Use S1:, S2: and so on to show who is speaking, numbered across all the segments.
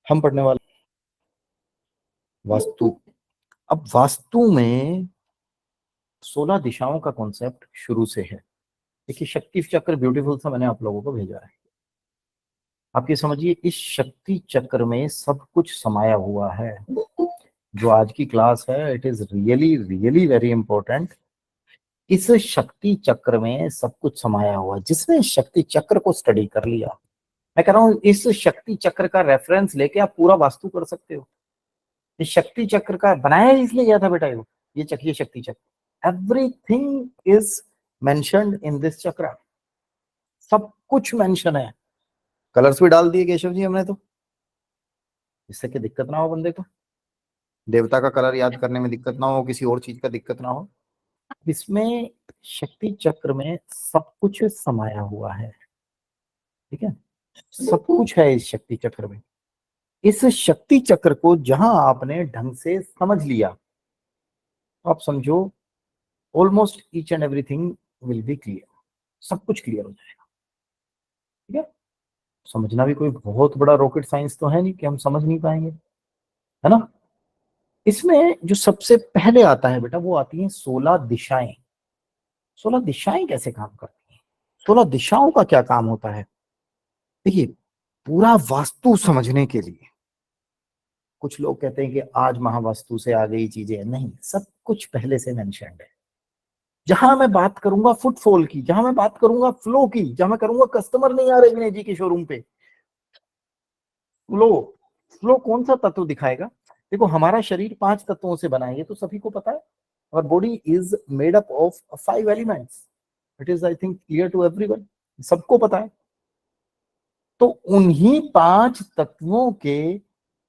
S1: हम पढ़ने वाले वास्तु। अब वास्तु में 16 दिशाओं का कॉन्सेप्ट शुरू से है। देखिए, शक्ति चक्र ब्यूटीफुल सा मैंने आप लोगों को भेजा है। आप ये समझिए, इस शक्ति चक्र में सब कुछ समाया हुआ है। जो आज की क्लास है, it is really really very important. इस शक्ति चक्र में सब कुछ समाया हुआ है। जिसने इस शक्ति चक्र को स्टडी कर लिया, मैं कह रहा हूं, इस शक्ति चक्र का रेफरेंस लेके आप पूरा वास्तु कर सकते हो। इस शक्ति चक्र का बनाया इसलिए गया था बेटा, ये चक्रीय शक्ति चक्र। Everything is mentioned in this चक्र। सब कुछ मेंशन है। कलर्स भी डाल दिए केशव जी हमने, तो इससे कि दिक्कत ना हो बंदे को, देवता का कलर याद करने में दिक्कत ना हो, किसी और चीज का दिक्कत ना हो। इसमें शक्ति चक्र में सब कुछ समाया हुआ है। ठीक है, सब कुछ है इस शक्ति चक्र में। इस शक्ति चक्र को जहां आपने ढंग से समझ लिया, तो आप समझो almost each and everything will be clear. सब कुछ क्लियर हो जाएगा। ठीक है, समझना भी कोई बहुत बड़ा रॉकेट साइंस तो है नहीं कि हम समझ नहीं पाएंगे, है ना। इसमें जो सबसे पहले आता है बेटा, वो आती है 16 दिशाएं। 16 दिशाएं कैसे काम करती हैं, 16 दिशाओं का क्या काम होता है। देखिए, पूरा वास्तु समझने के लिए, कुछ लोग कहते हैं कि आज महावास्तु से आ गई चीजें, नहीं, सब कुछ पहले से मेंशन्ड है। जहां मैं बात करूंगा फुटफॉल की, जहां मैं बात करूंगा फ्लो की, जहां मैं करूंगा कस्टमर नहीं आ रहे विनय जी के शोरूम पे, फ्लो। फ्लो कौन सा तत्व दिखाएगा। देखो, हमारा शरीर 5 तत्वों से बना है, ये तो सभी को पता है। और body is made up of 5 elements. It is, I think, clear to everyone, सबको पता है। तो उन्हीं 5 तत्वों के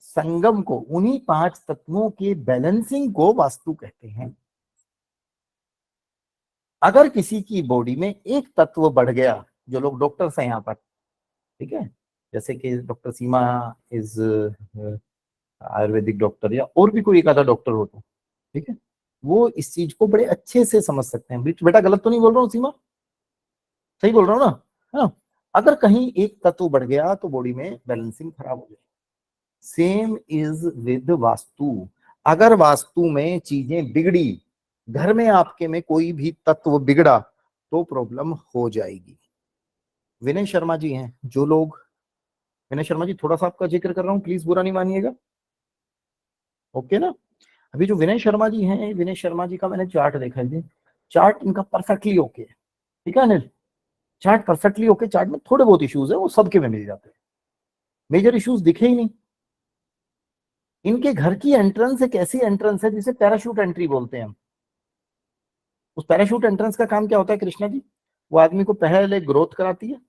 S1: संगम को, उन्हीं 5 तत्वों के बैलेंसिंग को वास्तु कहते हैं। अगर किसी की बॉडी में एक तत्व बढ़ गया, जो लोग डॉक्टर्स हैं यहाँ पर, ठीक है, जैसे कि doctor Seema is Ayurvedic doctor, या और भी कोई एक आधा डॉक्टर हो, तो ठीक है, वो इस चीज को बड़े अच्छे से समझ सकते हैं। बेटा गलत तो नहीं बोल रहा हूँ सीमा, सही बोल रहा हूँ ना, है ना। अगर कहीं एक तत्व बढ़ गया तो बॉडी में बैलेंसिंग खराब हो जाएगी। Same is with vastu. अगर वास्तु में चीजें बिगड़ी, घर में आपके में कोई भी तत्व बिगड़ा, तो प्रॉब्लम हो जाएगी। विनय शर्मा जी हैं जो लोग, विनय शर्मा जी, थोड़ा सा आपका जिक्र कर रहा हूं, प्लीज बुरा नहीं मानिएगा, ओके ना। अभी जो विनय शर्मा जी हैं, विनय शर्मा जी का मैंने चार्ट देखा है, चार्ट इनका परफेक्टली ओके है। ठीक है Anil, chart perfectly okay. Chart में थोड़े बहुत इश्यूज है, वो सबके में मिल जाते हैं, मेजर इश्यूज दिखे ही नहीं। इनके घर की एंट्रेंस एक ऐसी एंट्रेंस है जिसे पैराशूट एंट्री बोलते हैं हम। उस पैराशूट एंट्रेंस का काम क्या होता है कृष्णा जी, वो आदमी को पहले ग्रोथ कराती है,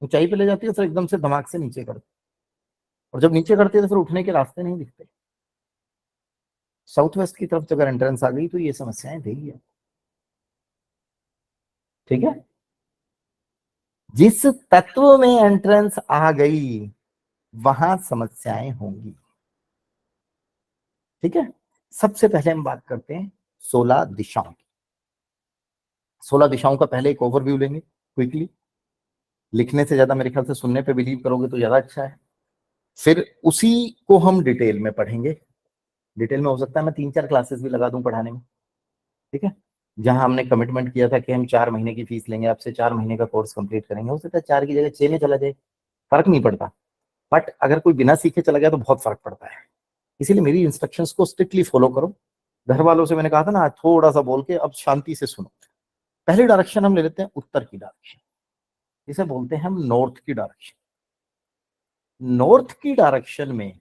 S1: ऊंचाई पे ले जाती है, फिर एकदम से धमाक से नीचे करती है। और जब नीचे करती है तो फिर उठने के रास्ते नहीं दिखते। साउथ वेस्ट की तरफ अगर एंट्रेंस आ गई तो ये समस्याएं देगी। ठीक है, जिस तत्व में एंट्रेंस आ गई वहां समस्याएं होंगी। ठीक है, सबसे पहले हम बात करते हैं 16 दिशाओं की। 16 दिशाओं का पहले एक ओवरव्यू लेंगे क्विकली। लिखने से ज्यादा मेरे ख्याल से सुनने पे बिलीव करोगे तो ज्यादा अच्छा है। फिर उसी को हम डिटेल में पढ़ेंगे। डिटेल में हो सकता है मैं 3-4 क्लासेस भी लगा दूं पढ़ाने में। ठीक है, जहां हमने कमिटमेंट किया था कि हम 4 महीने की फीस लेंगे आपसे, 4 महीने का कोर्स कंप्लीट करेंगे, हो सकता है 4 की जगह 6 में चला जाए, फर्क नहीं पड़ता। बट अगर कोई बिना सीखे चला गया तो बहुत फर्क पड़ता है। इसीलिए मेरी इंस्ट्रक्शंस को स्ट्रिक्टली फॉलो करो। घर वालों से मैंने कहा था ना, थोड़ा सा बोल के अब शांति से सुनो। पहली डायरेक्शन हम ले लेते हैं उत्तर की डायरेक्शन, इसे बोलते हैं हम नॉर्थ की डायरेक्शन। नॉर्थ की डायरेक्शन में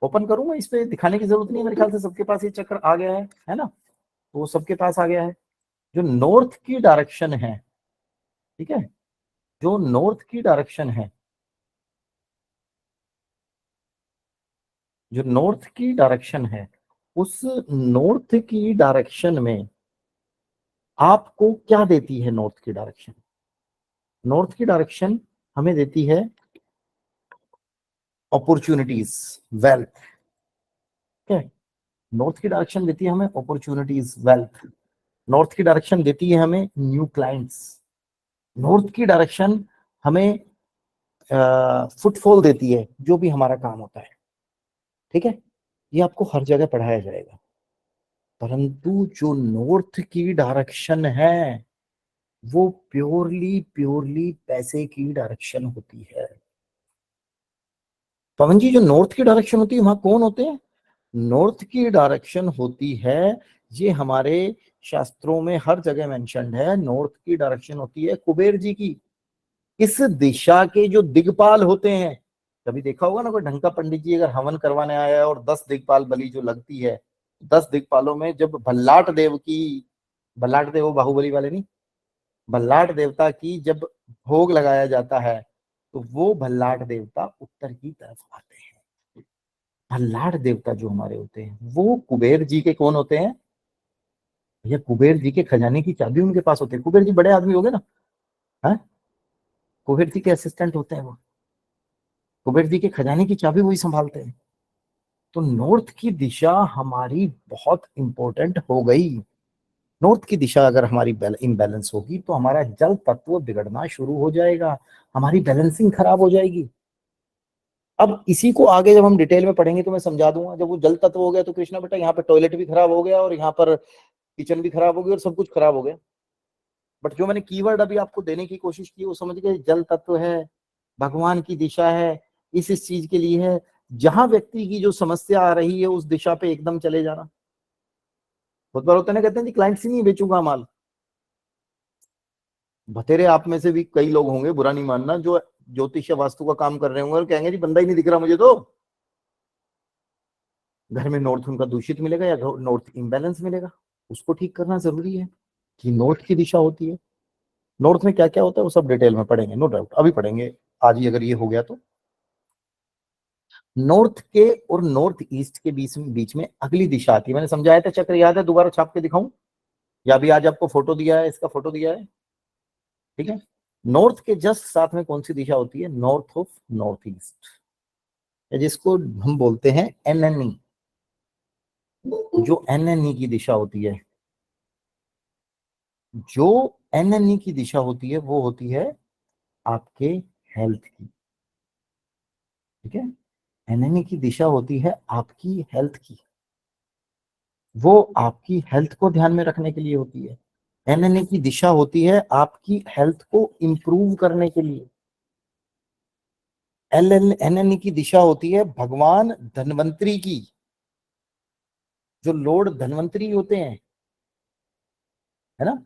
S1: ओपन करूंगा, इस पे दिखाने की जरूरत नहीं है, मेरे ख्याल से सबके पास ये चक्र आ गया है ना, तो सबके पास आ गया है। जो नॉर्थ की डायरेक्शन है, ठीक है, जो नॉर्थ की डायरेक्शन है, जो नॉर्थ की डायरेक्शन है, उस नॉर्थ की डायरेक्शन में आपको क्या देती है। नॉर्थ की डायरेक्शन, नॉर्थ की डायरेक्शन हमें देती है अपॉर्चुनिटीज, वेल्थ। ठीक है, नॉर्थ की डायरेक्शन देती है हमें अपॉर्चुनिटीज, वेल्थ। नॉर्थ की डायरेक्शन देती है हमें न्यू क्लाइंट्स। नॉर्थ की डायरेक्शन हमें फुटफॉल देती है जो भी हमारा काम होता है, ठीक है, ये आपको हर जगह पढ़ाया जाएगा। परंतु जो नॉर्थ की डायरेक्शन है वो प्योरली प्योरली पैसे की डायरेक्शन होती है। पवन जी, जो नॉर्थ की डायरेक्शन होती है वहां कौन होते हैं? नॉर्थ की डायरेक्शन होती है, ये हमारे शास्त्रों में हर जगह मेंशन्ड है, नॉर्थ की डायरेक्शन होती है कुबेर जी की। इस दिशा के जो दिग्पाल होते हैं, कभी देखा होगा ना कोई ढंग का पंडित जी अगर हवन करवाने आया है और 10 दिग्पाल बलि जो लगती है, 10 दिग्पालों में जब भल्लाट देव की, भल्लाट देव वो बाहुबली वाले नहीं, भल्लाट देवता की जब भोग लगाया जाता है तो वो भल्लाट देवता उत्तर की तरफ आते हैं। भल्लाट देवता जो हमारे होते हैं वो कुबेर जी के कौन होते हैं? भैया कुबेर जी के खजाने की चाबी उनके पास होती है। कुबेर जी बड़े आदमी हो गए ना, है, कुबेर जी के असिस्टेंट होते हैं वो, कुबेर जी के खजाने की चाबी वही संभालते हैं। तो नॉर्थ की दिशा हमारी बहुत इंपॉर्टेंट हो गई। नॉर्थ की दिशा अगर हमारी इम्बैलेंस होगी तो हमारा जल तत्व बिगड़ना शुरू हो जाएगा, हमारी बैलेंसिंग खराब हो जाएगी। अब इसी को आगे जब हम डिटेल में पढ़ेंगे तो मैं समझा दूंगा। जब वो जल तत्व हो गया तो कृष्णा बेटा यहाँ पे टॉयलेट भी खराब हो गया और यहाँ पर किचन भी खराब हो गई और सब कुछ खराब हो गया। बट जो मैंने कीवर्ड अभी आपको देने की कोशिश की वो समझ गए, जल तत्व है, भगवान की दिशा है, इस चीज के लिए है। जहां व्यक्ति की जो समस्या आ रही है उस दिशा पे एकदम चले जाना। बहुत बार होता है ना, कहते हैं जी क्लाइंट से नहीं बेचूंगा माल। बतेरे आप में से भी कई लोग होंगे, बुरा नहीं मानना, जो ज्योतिष या वास्तु का काम कर रहे होंगे और कहेंगे जी बंदा ही नहीं दिख रहा मुझे, तो घर में नॉर्थ उनका दूषित मिलेगा या नॉर्थ इम्बैलेंस मिलेगा। उसको ठीक करना जरूरी है कि नॉर्थ की दिशा होती है। नॉर्थ में क्या क्या होता है वो सब डिटेल में पढ़ेंगे, नो डाउट अभी पढ़ेंगे, आज ही अगर ये हो गया तो। नॉर्थ के और नॉर्थ ईस्ट के बीच में अगली दिशा आती है। मैंने समझाया था चक्र, याद है? दोबारा छाप के दिखाऊं या अभी आज आपको फोटो दिया है, इसका फोटो दिया है, ठीक है। नॉर्थ के जस्ट साथ में कौन सी दिशा होती है? नॉर्थ ऑफ नॉर्थ ईस्ट, जिसको हम बोलते हैं एनएनई। जो एनएनई की दिशा होती है, जो एनएनई की दिशा होती है वो होती है आपके हेल्थ की, ठीक है। एनएनई की दिशा होती है आपकी हेल्थ की, वो आपकी हेल्थ को ध्यान में रखने के लिए होती है। एनएनई की दिशा होती है आपकी हेल्थ को इंप्रूव करने के लिए। एनएनई की दिशा होती है भगवान धन्वंतरी की, जो लॉर्ड धन्वंतरी होते हैं, है ना।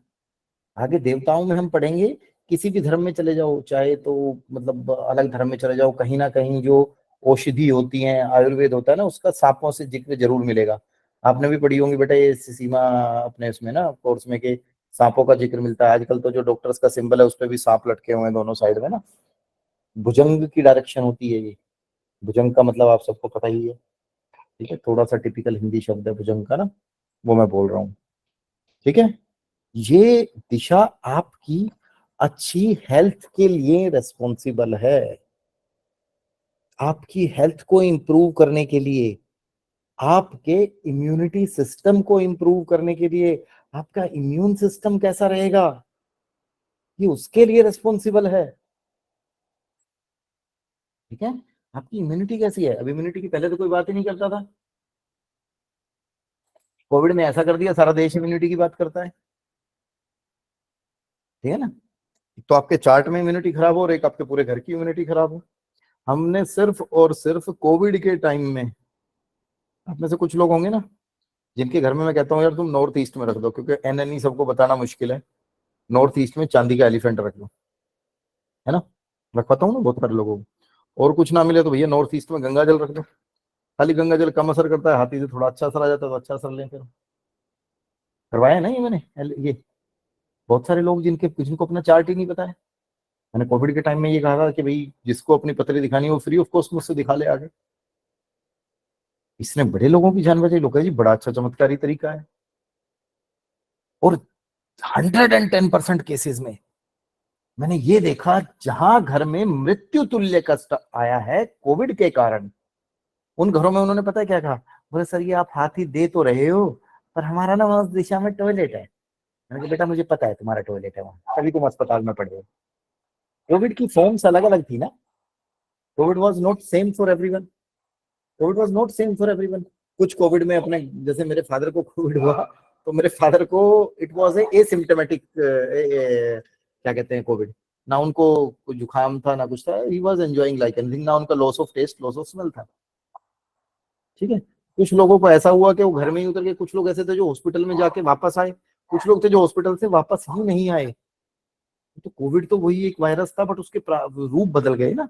S1: आगे देवताओं में हम पढ़ेंगे, किसी भी धर्म में चले जाओ, चाहे तो मतलब अलग धर्म में चले जाओ, कहीं ना कहीं जो औषधि होती है, आयुर्वेद होता है ना, उसका सांपों से जिक्र जरूर मिलेगा। आपने भी पढ़ी होंगी बेटा ये सीमा अपने उसमें ना कोर्स में, के सांपों का जिक्र मिलता है। आजकल तो जो डॉक्टर्स का सिंबल है उस पर भी सांप लटके हुए हैं दोनों साइड में ना। भुजंग की डायरेक्शन होती है ये। भुजंग का मतलब आप सबको पता ही है, ठीक है, थोड़ा सा टिपिकल हिंदी शब्द है भुजंग का ना, वो मैं बोल रहा हूँ, ठीक है। ये दिशा आपकी अच्छी हेल्थ के लिए रेस्पॉन्सिबल है, आपकी हेल्थ को इंप्रूव करने के लिए, आपके इम्यूनिटी सिस्टम को इंप्रूव करने के लिए। आपका इम्यून सिस्टम कैसा रहेगा ये उसके लिए रेस्पॉन्सिबल है, ठीक है। आपकी इम्यूनिटी कैसी है? अब इम्यूनिटी की पहले तो कोई बात ही नहीं करता था, कोविड में ऐसा कर दिया सारा देश इम्यूनिटी की बात करता है, ठीक है ना। तो आपके चार्ट में इम्यूनिटी खराब हो और एक आपके पूरे घर की इम्यूनिटी खराब हो। हमने सिर्फ और सिर्फ कोविड के टाइम में, आप में से कुछ लोग होंगे ना जिनके घर में मैं कहता हूँ यार तुम नॉर्थ ईस्ट में रख दो, क्योंकि एनएनई सबको बताना मुश्किल है, नॉर्थ ईस्ट में चांदी का एलिफेंट रख दो, है ना। रखवाता हूँ ना बहुत सारे लोगों को। और कुछ ना मिले तो भैया नॉर्थ ईस्ट में गंगा जल रख दो। खाली गंगा जल कम असर करता है, हाथी से थोड़ा अच्छा असर आ जाता है तो अच्छा असर लें फिर। करवाया ना ये मैंने, ये बहुत सारे लोग जिनके जिनको अपना चार्ट ही नहीं पता है। मैंने कोविड के टाइम में ये कहा था कि भाई जिसको अपनी पतली दिखानी है वो फ्री ऑफ कॉस्ट मुझसे दिखा ले आगे। इसने बड़े लोगों की जान बचाई। लोग जी बड़ा अच्छा चमत्कारी तरीका है। और 110% केसेस में मैंने ये देखा, जहां घर में मृत्यु तुल्य कष्ट आया है कोविड के कारण, उन घरों में उन्होंने पता है क्या कहा? बोले सर ये आप हाथी दे तो रहे हो पर हमारा ना वहां उस दिशा में टॉयलेट है। मैंने कहा बेटा मुझे पता है तुम्हारा टॉयलेट है वहां, तभी तुम अस्पताल में पड़े हो। कोविड की फॉर्म्स अलग अलग थी ना, Covid was not same for everyone, Covid was not same for everyone. कुछ कोविड में अपने, जैसे मेरे फादर को कोविड हुआ, तो मेरे फादर को इट वॉज ए सिम्टोमेटिक, क्या कहते हैं, कोविड। ना उनको कुछ जुकाम था ना कुछ था, he was enjoying like anything, ना उनका loss of taste loss of smell था। ठीक है। कुछ लोगों को ऐसा हुआ कि वो घर में ही उतर गए, कुछ लोग ऐसे थे जो हॉस्पिटल में जाके वापस आए, कुछ लोग थे जो हॉस्पिटल से वापस ही नहीं आए। तो कोविड तो वही एक वायरस था, बट उसके रूप बदल गए ना,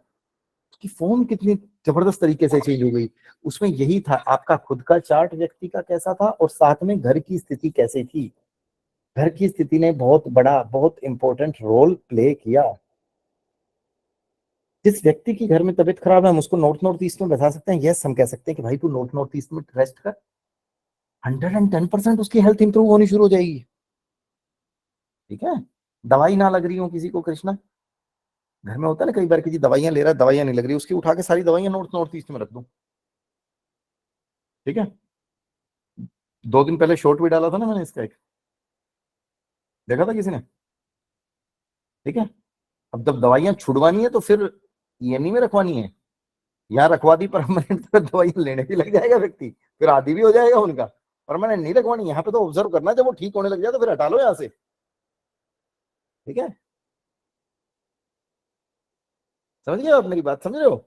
S1: उसकी फॉर्म कितनी जबरदस्त तरीके से चेंज हो गई। उसमें यही था, आपका खुद का चार्ट व्यक्ति का कैसा था और साथ में घर की स्थिति कैसे थी। घर की स्थिति ने बहुत बड़ा, बहुत इंपॉर्टेंट रोल प्ले किया। जिस व्यक्ति की घर में तबीयत खराब है, हम उसको नॉर्थ नॉर्थ ईस्ट में बता सकते हैं, यस हम कह सकते हैं कि भाई तू नॉर्थ नॉर्थ ईस्ट में रेस्ट कर, 110% उसकी हेल्थ इंप्रूव होनी शुरू हो जाएगी। ठीक है। दवाई ना लग रही हो किसी को, कृष्णा घर में होता है ना कई बार, किसी दवाइयां ले रहा है, दवाइयां नहीं लग रही, उसकी उठा के सारी दवाइयां नॉर्थ नॉर्थ ईस्ट में रख दो। ठीक है। 2 दिन पहले शॉर्ट भी डाला था ना मैंने इसका एक, देखा था किसी ने? ठीक है। अब जब दवाइयां छुड़वानी है तो फिर ईएनई में रखवानी है, यहाँ रखवा दी परमानेंट तो दवाइयां लेने भी लग जाएगा व्यक्ति, फिर आदि भी हो जाएगा उनका। परमानेंट नहीं रखवानी, यहाँ पे तो ऑब्जर्व करना है, जब वो ठीक होने लग जाए तो फिर हटा लो यहाँ से। ठीक है। समझ गए आप मेरी बात, समझ रहे हो?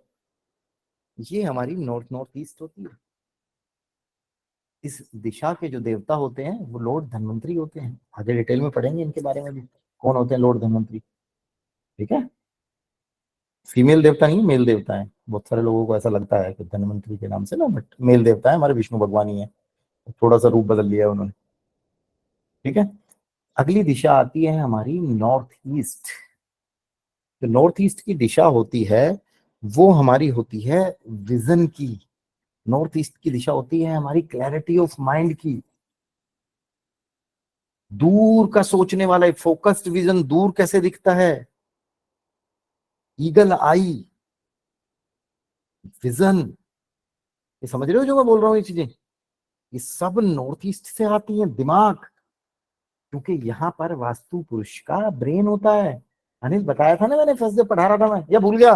S1: ये हमारी नॉर्थ नॉर्थ ईस्ट होती है। इस दिशा के जो देवता होते हैं वो लॉर्ड धन्वंतरी होते हैं। आगे डिटेल में पढ़ेंगे इनके बारे में भी, कौन होते हैं लॉर्ड धन्वंतरी। ठीक है। फीमेल देवता नहीं, मेल देवता है। बहुत सारे लोगों को ऐसा लगता है कि धन्वंतरी के नाम से ना, बट मेल देवता है, हमारे विष्णु भगवान ही है, थोड़ा सा रूप बदल लिया है उन्होंने। ठीक है। अगली दिशा आती है हमारी नॉर्थ ईस्ट। जो नॉर्थ ईस्ट की दिशा होती है वो हमारी होती है विजन की। नॉर्थ ईस्ट की दिशा होती है हमारी क्लैरिटी ऑफ माइंड की, दूर का सोचने वाला, फोकस्ड विजन, दूर कैसे दिखता है, ईगल आई विजन। ये समझ रहे हो जो मैं बोल रहा हूँ, ये चीजें ये सब नॉर्थ ईस्ट से आती हैं। दिमाग, क्योंकि यहाँ पर वास्तु पुरुष का ब्रेन होता है। अनिल बताया था ना मैंने, फर्स्ट डे पढ़ा रहा था मैं, या भूल गया?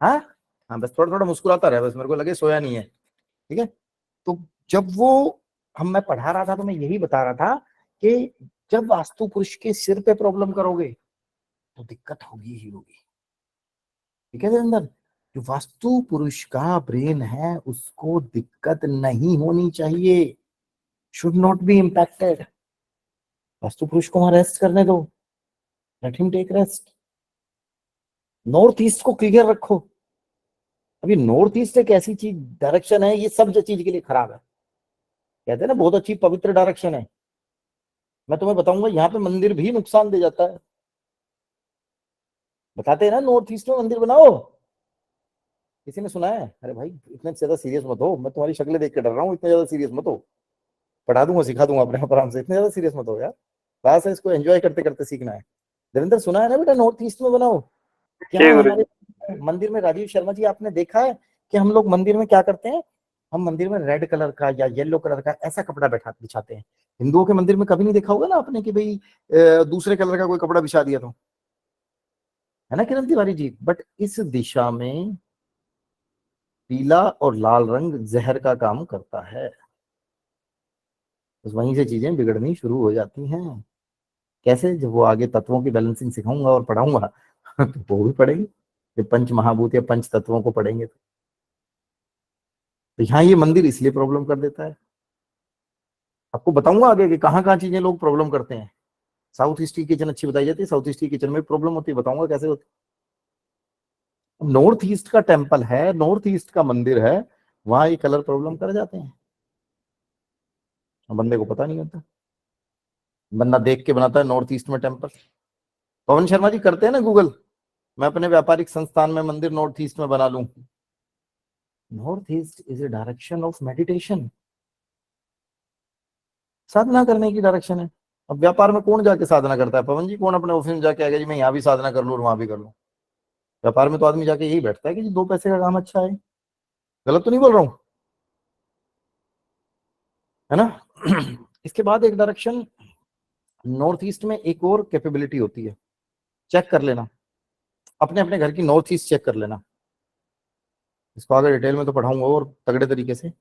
S1: हाँ हाँ, बस थोड़ा थोड़ा मुस्कुराता रहा, बस मेरे को लगे सोया नहीं है। ठीक है। तो जब वो हम मैं पढ़ा रहा था तो मैं यही बता रहा था कि जब वास्तु पुरुष के सिर पे प्रॉब्लम करोगे तो दिक्कत होगी ही होगी। ठीक है अंदर, जो वास्तु पुरुष का ब्रेन है उसको दिक्कत नहीं होनी चाहिए, should not be impacted. Vastu Purush को वहां रेस्ट करने दो, let him take rest. North east को क्लियर रखो। अभी नॉर्थ ईस्ट एक ऐसी चीज डायरेक्शन है, ये सब चीज के लिए खराब है। कहते हैं ना बहुत अच्छी पवित्र डायरेक्शन है, मैं तुम्हें बताऊंगा यहाँ पे मंदिर भी नुकसान दे जाता है। बताते हैं ना नॉर्थ ईस्ट में मंदिर बनाओ, किसी ने सुना है? अरे भाई इतने ज्यादा सीरियस मत हो, मैं तुम्हारी शक्लें देख के डर रहा हूँ, इतने ज्यादा सीरियस मत हो। पढ़ा दूंगा सिखा दूंगा अपने आप आराम से, इतने ज्यादा सीरियस मत हो यार, क्लास है, इसको एंजॉय करते करते सीखना है। देवेंद्र सुना है ना बेटा, नॉर्थ ईस्ट में बनाओ। क्या
S2: जी गुरु जी।
S1: हमारे मंदिर में, राजीव शर्मा जी आपने देखा है कि हम लोग मंदिर में क्या करते हैं? हम मंदिर में रेड कलर का या येलो कलर का ऐसा कपड़ा बैठा बिछाते हैं। हिंदुओं के मंदिर में कभी नहीं देखा होगा ना आपने कि भाई दूसरे कलर का कोई कपड़ा बिछा दिया, तो है ना किरण तिवारी जी। बट इस दिशा में पीला और लाल रंग जहर का काम करता है, बस वहीं से चीजें बिगड़नी शुरू हो जाती हैं। कैसे? जब वो आगे तत्वों की बैलेंसिंग सिखाऊंगा और पढ़ाऊंगा तो वो भी पढ़ेंगे, जब पंच महाभूत या पंच तत्वों को पढ़ेंगे तो यहाँ ये मंदिर इसलिए प्रॉब्लम कर देता है। आपको बताऊंगा आगे कि कहाँ कहाँ चीजें लोग प्रॉब्लम करते हैं। साउथ ईस्ट की किचन अच्छी बताई जाती है, साउथ ईस्ट की किचन में प्रॉब्लम होती है, बताऊंगा कैसे होती है। नॉर्थ ईस्ट का टेम्पल है, नॉर्थ ईस्ट का मंदिर है, वहां ये कलर प्रॉब्लम कर जाते हैं, बंदे को पता नहीं होता, बंदा देख के बनाता है नॉर्थ ईस्ट में टेम्पल। पवन शर्मा जी करते हैं ना गूगल, मैं अपने व्यापारिक संस्थान में मंदिर नॉर्थ ईस्ट में बना लूं। North east is a direction of meditation, साधना करने की डायरेक्शन है। अब व्यापार में कौन जाके साधना करता है पवन जी? कौन अपने ऑफिस में जाके आएगा जी मैं यहाँ भी साधना कर लूँ और वहां भी कर लूँ? व्यापार में तो आदमी जाके यही बैठता है कि जी 2 पैसे का काम अच्छा है। गलत तो नहीं बोल रहा हूँ, है ना? इसके बाद एक डायरेक्शन नॉर्थ ईस्ट में एक और कैपेबिलिटी होती है, चेक कर लेना, अपने अपने घर की नॉर्थ ईस्ट चेक कर लेना। इसको आगे डिटेल में तो पढ़ाऊंगा और तगड़े तरीके से।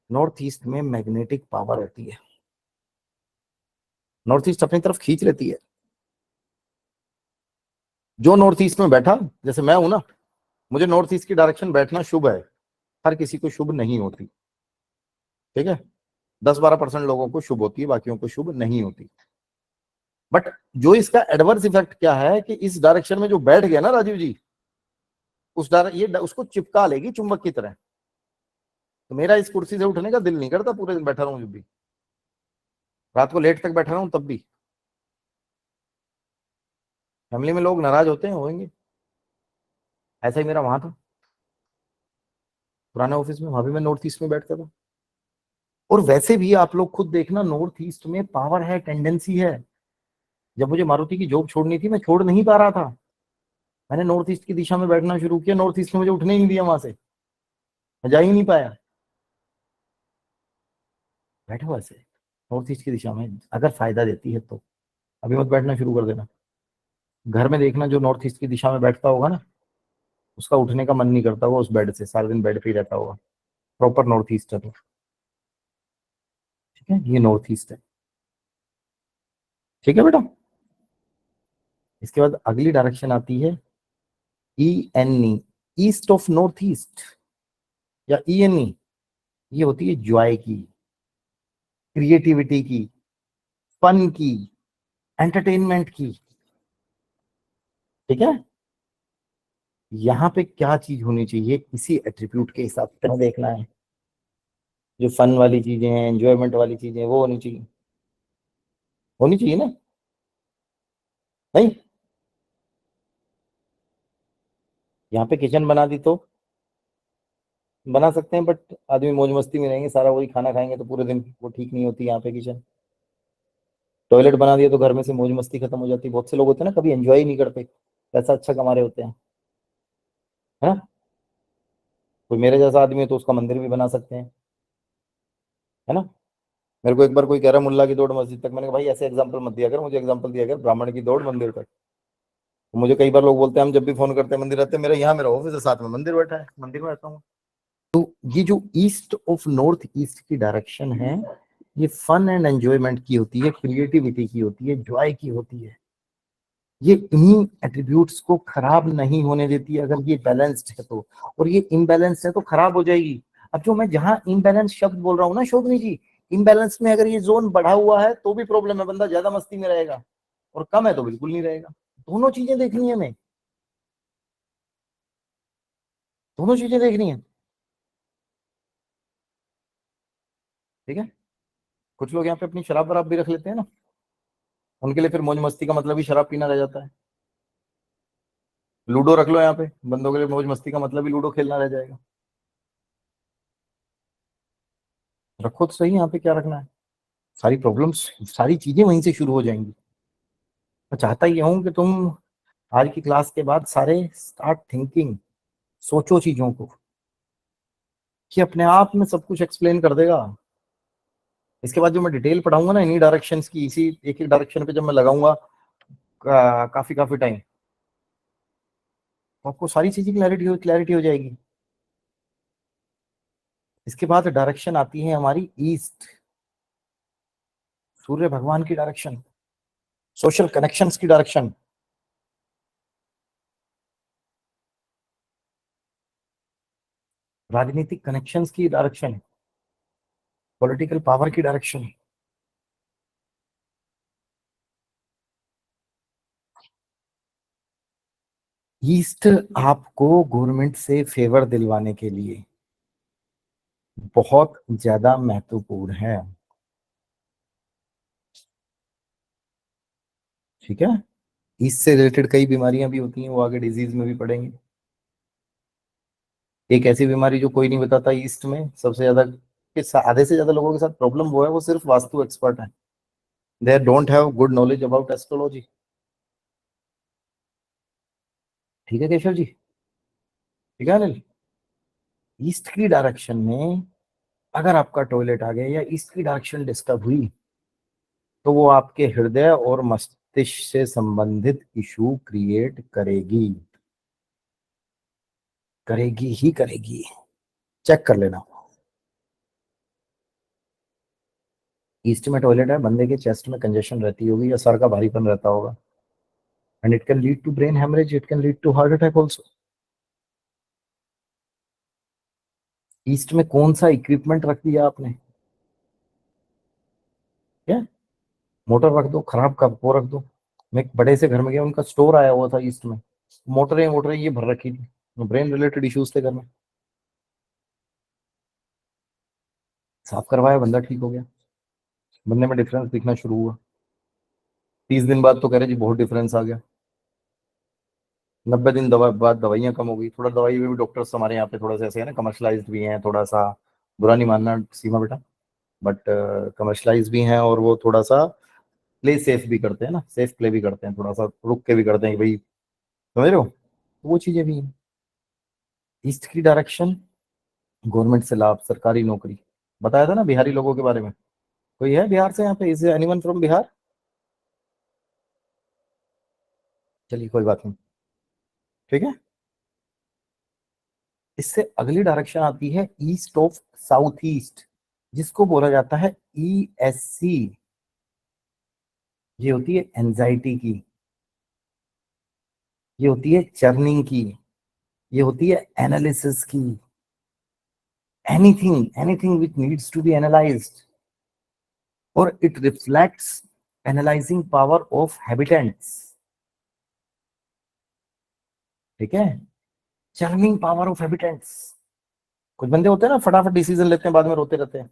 S1: नॉर्थ ईस्ट में मैग्नेटिक पावर होती है, नॉर्थ ईस्ट अपनी तरफ खींच लेती है। जो नॉर्थ ईस्ट में बैठा, जैसे मैं हूं ना, मुझे नॉर्थ ईस्ट की डायरेक्शन बैठना शुभ है, हर किसी को शुभ नहीं होती, ठीक है। 10-12% लोगों को शुभ होती है, बाकियों को शुभ नहीं होती। बट जो इसका एडवर्स इफेक्ट क्या है कि इस डायरेक्शन में जो बैठ गया ना राजीव जी, ये उसको चिपका लेगी चुंबक की तरह। तो मेरा इस कुर्सी से उठने का दिल नहीं करता, पूरे दिन बैठा रहूं जब भी, रात को लेट तक बैठा रहूं तब भी। फैमिली में लोग नाराज होते हैं, होंगे। ऐसा ही मेरा वहां था, पुराने ऑफिस में, वहां भी मैं नॉर्थ ईस्ट में बैठता था। और वैसे भी आप लोग खुद देखना, नॉर्थ ईस्ट में पावर है, टेंडेंसी है। जब मुझे मारुति की जॉब छोड़नी थी, मैं छोड़ नहीं पा रहा था, मैंने नॉर्थ ईस्ट की दिशा में बैठना शुरू किया, नॉर्थ ईस्ट ने मुझे उठने ही नहीं दिया वहां से, मैं जा ही नहीं पाया। बैठो ऐसे नॉर्थ ईस्ट की दिशा में, अगर फायदा देती है तो। अभी मत बैठना शुरू कर देना। घर में देखना, जो नॉर्थ ईस्ट की दिशा में बैठता होगा ना, उसका उठने का मन नहीं करता होगा उस बेड से, सारा दिन बेड पे ही रहता होगा। प्रॉपर नॉर्थ ईस्ट है तो, ठीक है, ये नॉर्थ ईस्ट है, ठीक है बेटा। इसके बाद अगली डायरेक्शन आती है E N E, east of north east, या ई एन ई। ये होती है जॉय की, क्रिएटिविटी की, फन की, एंटरटेनमेंट की, ठीक है। यहाँ पे क्या चीज होनी चाहिए, इसी एट्रीब्यूट के हिसाब से देखना है। जो फन वाली चीजें हैं, एंजॉयमेंट वाली चीजें, वो होनी चाहिए, होनी चाहिए ना। नहीं, यहाँ पे किचन बना दी तो बना सकते हैं, बट आदमी मौज मस्ती में रहेंगे, सारा वही खाना खाएंगे तो पूरे दिन, वो ठीक नहीं होती यहाँ पे किचन। टॉयलेट बना दिया तो घर में से मौज मस्ती खत्म हो जाती है। बहुत से लोग होते हैं ना, कभी एंजॉय ही नहीं करते, पैसा अच्छा कमा रहे होते हैं, है ना। कोई मेरे जैसा आदमी है तो उसका मंदिर भी बना सकते हैं, है ना। मेरे को एक बार कोई कह रहा है मुल्ला की दौड़ मस्जिद तक, मैंने कहा भाई ऐसे एग्जाम्पल मत दिया कर, मुझे एग्जाम्पल दिया कर ब्राह्मण की दौड़ मंदिर तक। तो मुझे कई बार लोग बोलते हैं, हम जब भी फोन करते हैं मंदिर रहते हैं, मेरा ऑफिस है, साथ में मंदिर बैठा है, मंदिर में रहता हूँ। ये जो ईस्ट ऑफ नॉर्थ ईस्ट की डायरेक्शन है, ये फन एंड एंजॉयमेंट की होती है, क्रिएटिविटी की होती है, जॉय की होती है। ये इन्हीं एट्रीब्यूट्स को खराब नहीं होने देती है, अगर ये बैलेंस्ड है तो। और ये इम्बैलेंस है तो खराब हो जाएगी। अब जो मैं जहां इम्बैलेंस शब्द बोल रहा हूँ ना शोभनी जी, इम्बैलेंस में अगर ये जोन बढ़ा हुआ है तो भी प्रॉब्लम है, बंदा ज्यादा मस्ती में रहेगा, और कम है तो बिल्कुल नहीं रहेगा। दोनों चीजें देखनी है हमें, दोनों चीजें देखनी है, ठीक है। कुछ लोग यहाँ पे अपनी शराब वराब भी रख लेते हैं ना, उनके लिए फिर मौज मस्ती का मतलब ही शराब पीना रह जाता है। लूडो रख लो यहाँ पे, बंदों के लिए मौज मस्ती का मतलब ही लूडो खेलना रह जाएगा। रखो तो सही, यहाँ पे क्या रखना है। सारी प्रॉब्लम्स, सारी चीजें वहीं से शुरू हो जाएंगी। मैं चाहता ही हूँ कि तुम आज की क्लास के बाद सारे स्टार्ट थिंकिंग, सोचो चीजों को, कि अपने आप में सब कुछ एक्सप्लेन कर देगा। इसके बाद जो मैं डिटेल पढ़ाऊंगा ना इन्हीं डायरेक्शंस की, इसी एक एक डायरेक्शन पे जब मैं लगाऊंगा काफी काफी टाइम, तो आपको सारी चीजें क्लैरिटी हो जाएगी। इसके बाद डायरेक्शन आती है हमारी ईस्ट, सूर्य भगवान की डायरेक्शन, सोशल कनेक्शंस की डायरेक्शन, राजनीतिक कनेक्शंस की डायरेक्शन, पॉलिटिकल पावर की डायरेक्शन। ईस्ट आपको गवर्नमेंट से फेवर दिलवाने के लिए बहुत ज्यादा महत्वपूर्ण है, ठीक है। ईस्ट से रिलेटेड कई बीमारियां भी होती हैं, वो आगे डिजीज में भी पड़ेंगे। एक ऐसी बीमारी जो कोई नहीं बताता ईस्ट में सबसे ज्यादा, आधे से ज्यादा लोगों के साथ प्रॉब्लम वो है, वो सिर्फ वास्तु एक्सपर्ट है, they don't have good knowledge about astrology, ठीक है केशव जी, ठीक है अनिल। ईस्ट की डायरेक्शन में अगर आपका टॉयलेट आ गया या ईस्ट की डायरेक्शन डिस्टर्ब हुई, तो वो आपके हृदय और मस्तिष्क से संबंधित इशू क्रिएट करेगी, करेगी ही करेगी। चेक कर लेना। ईस्ट में टॉयलेट है, बंदे के चेस्ट में कंजेशन रहती होगी या सर का भारीपन रहता होगा, and it can lead to brain haemorrhage, it can lead to heart attack also. East में कौन सा इक्विपमेंट रख दिया आपने? क्या? मोटर रख दो, खराब कर वो रख दो। मैं एक बड़े से घर में गया, उनका स्टोर आया हुआ था ईस्ट में, मोटरें वोटरें ये भर रखी थी, ब्रेन रिलेटेड इश्यूज थे घर में। साफ करवाया, बंदा ठीक हो गया, बंदे में डिफरेंस दिखना शुरू हुआ। 30 दिन बाद तो कह रहे जी बहुत डिफरेंस आ गया। 90 दिन दवा बाद दवाइयाँ कम हो गई। थोड़ा दवाई में भी डॉक्टर्स हमारे यहाँ पे थोड़ा सा ऐसे है ना, कमर्शलाइज्ड भी हैं थोड़ा सा, बुरा नहीं मानना सीमा बेटा, बट कमर्शलाइज भी हैं, और वो थोड़ा सा प्ले सेफ भी करते हैं ना, सेफ प्ले भी करते हैं, थोड़ा सा रुक के भी करते हैं कि भाई, समझ रहे हो, तो वो चीजें भी हैं। ईस्ट की डायरेक्शन, गवर्नमेंट से लाभ, सरकारी नौकरी। बताया था ना बिहारी लोगों के बारे में। कोई है बिहार से यहाँ पे? Is anyone from Bihar? चलिए कोई बात नहीं, ठीक है। इससे अगली डायरेक्शन आती है ईस्ट ऑफ साउथ ईस्ट, जिसको बोला जाता है ESC। ये होती है एंजाइटी की, ये होती है चर्निंग की, ये होती है एनालिसिस की। Anything anything which needs to be analysed, और it reflects analysing power of habitants. ठीक है, चर्निंग पावर ऑफ हैबिटेंट्स। कुछ बंदे होते हैं ना फटाफट डिसीजन लेते हैं, बाद में रोते रहते हैं।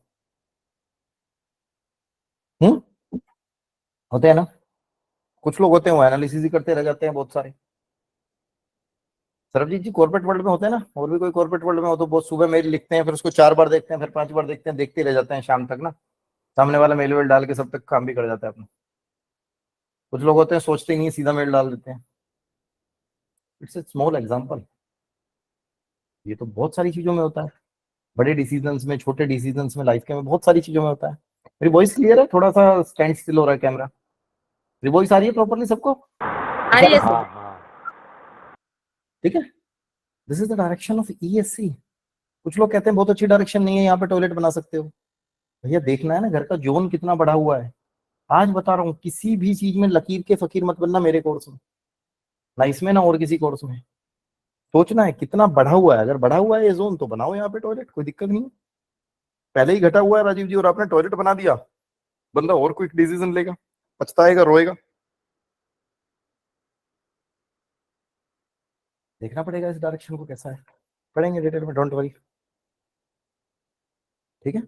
S1: हम्म, होते हैं ना। कुछ लोग होते हैं वो एनालिसिस ही करते रह जाते हैं बहुत सारे। सरबजीत जी, कॉर्पोरेट वर्ल्ड में होते हैं ना, और भी कोई कॉर्पोरेट वर्ल्ड में हो तो बहुत सुबह मेल लिखते हैं, फिर उसको 4 बार देखते हैं, फिर 5 बार देखते हैं, देखते रह जाते हैं शाम तक ना, सामने वाला मेल वेल डाल के सब तक काम भी कर जाता है अपना। कुछ लोग होते हैं सोचते ही नहीं, सीधा मेल डाल देते हैं। It's a small example. ये तो बहुत सारी चीजों में होता है, बड़े डिसीजंस में, छोटे डिसीजंस में, लाइफ के में, बहुत सारी चीजों में होता है। मेरी वॉइस क्लियर है? थोड़ा सा स्टैंड स्टिल हो रहा है कैमरा। मेरी वॉइस आ रही है प्रॉपरली सबको?
S2: आ रही है
S1: हाँ
S2: सर।
S1: हाँ, ठीक है। This is the direction of ESC। कुछ लोग कहते हैं बहुत अच्छी डायरेक्शन नहीं है, यहाँ पे टॉयलेट बना सकते हो। भैया देखना है ना घर का जोन कितना बड़ा हुआ है। आज बता रहा हूँ, किसी भी चीज में लकीर के फकीर मत बनना मेरे कोर्स में, ना इसमें ना और किसी कोर्स में। सोचना है कितना बढ़ा हुआ है, अगर बढ़ा हुआ है ये जोन तो बनाओ यहाँ पे टॉयलेट, कोई दिक्कत नहीं है। पहले ही घटा हुआ है राजीव जी और आपने टॉयलेट बना दिया, बंदा और क्विक डिसीजन लेगा, पछताएगा, रोएगा। देखना पड़ेगा इस डायरेक्शन को कैसा है, पढ़ेंगे डिटेल में, डोंट वरी। ठीक है।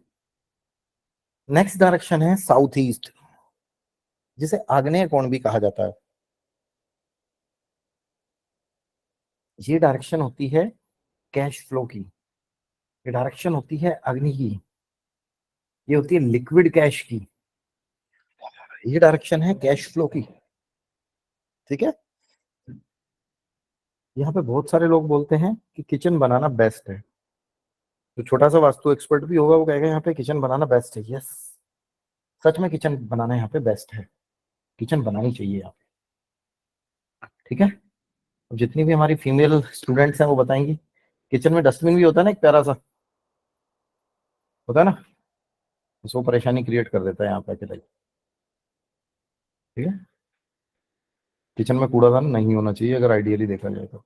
S1: नेक्स्ट डायरेक्शन है साउथ ईस्ट, जिसे आग्नेय कोण भी कहा जाता है। ये डायरेक्शन होती है कैश फ्लो की, ये डायरेक्शन होती है अग्नि की, ये होती है लिक्विड कैश की, ये डायरेक्शन है कैश फ्लो की। ठीक है। यहाँ पे बहुत सारे लोग बोलते हैं कि किचन बनाना बेस्ट है, तो छोटा सा वास्तु एक्सपर्ट भी होगा वो कहेगा यहाँ पे किचन बनाना बेस्ट है। यस, सच में किचन बनाना यहाँ पे बेस्ट है, किचन बनानी चाहिए यहाँ पे। ठीक है। अब जितनी भी हमारी फीमेल स्टूडेंट्स हैं वो बताएंगी, किचन में डस्टबिन भी होता है ना एक प्यारा सा, होता है ना, तो वो परेशानी क्रिएट कर देता है यहाँ पे अकेले। ठीक है। किचन में कूड़ादान नहीं होना चाहिए अगर आइडियली देखा जाए तो।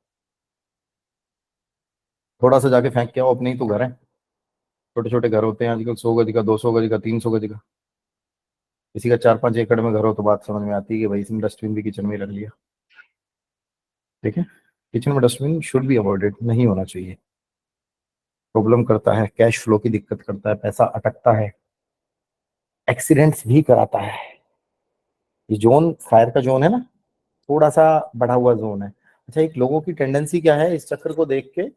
S1: थोड़ा सा जाके फेंक के आओ, अपने ही तो घर है, छोटे छोटे घर होते हैं आजकल, 100 गज का, 200 गज का, 300 गज का। किसी का 4-5 एकड़ में घर हो तो बात समझ में आती है कि भाई इसने डस्टबिन भी किचन में ही रख लिया। ठीक है। किचन में डस्टबिन शुड बी अवॉइडेड, नहीं होना चाहिए, प्रॉब्लम करता है, कैश फ्लो की दिक्कत करता है, पैसा अटकता है, एक्सीडेंट्स भी कराता है। ये जोन फायर का जोन है ना, थोड़ा सा बढ़ा हुआ जोन है। अच्छा, एक लोगों की टेंडेंसी क्या है इस चक्कर को देख के,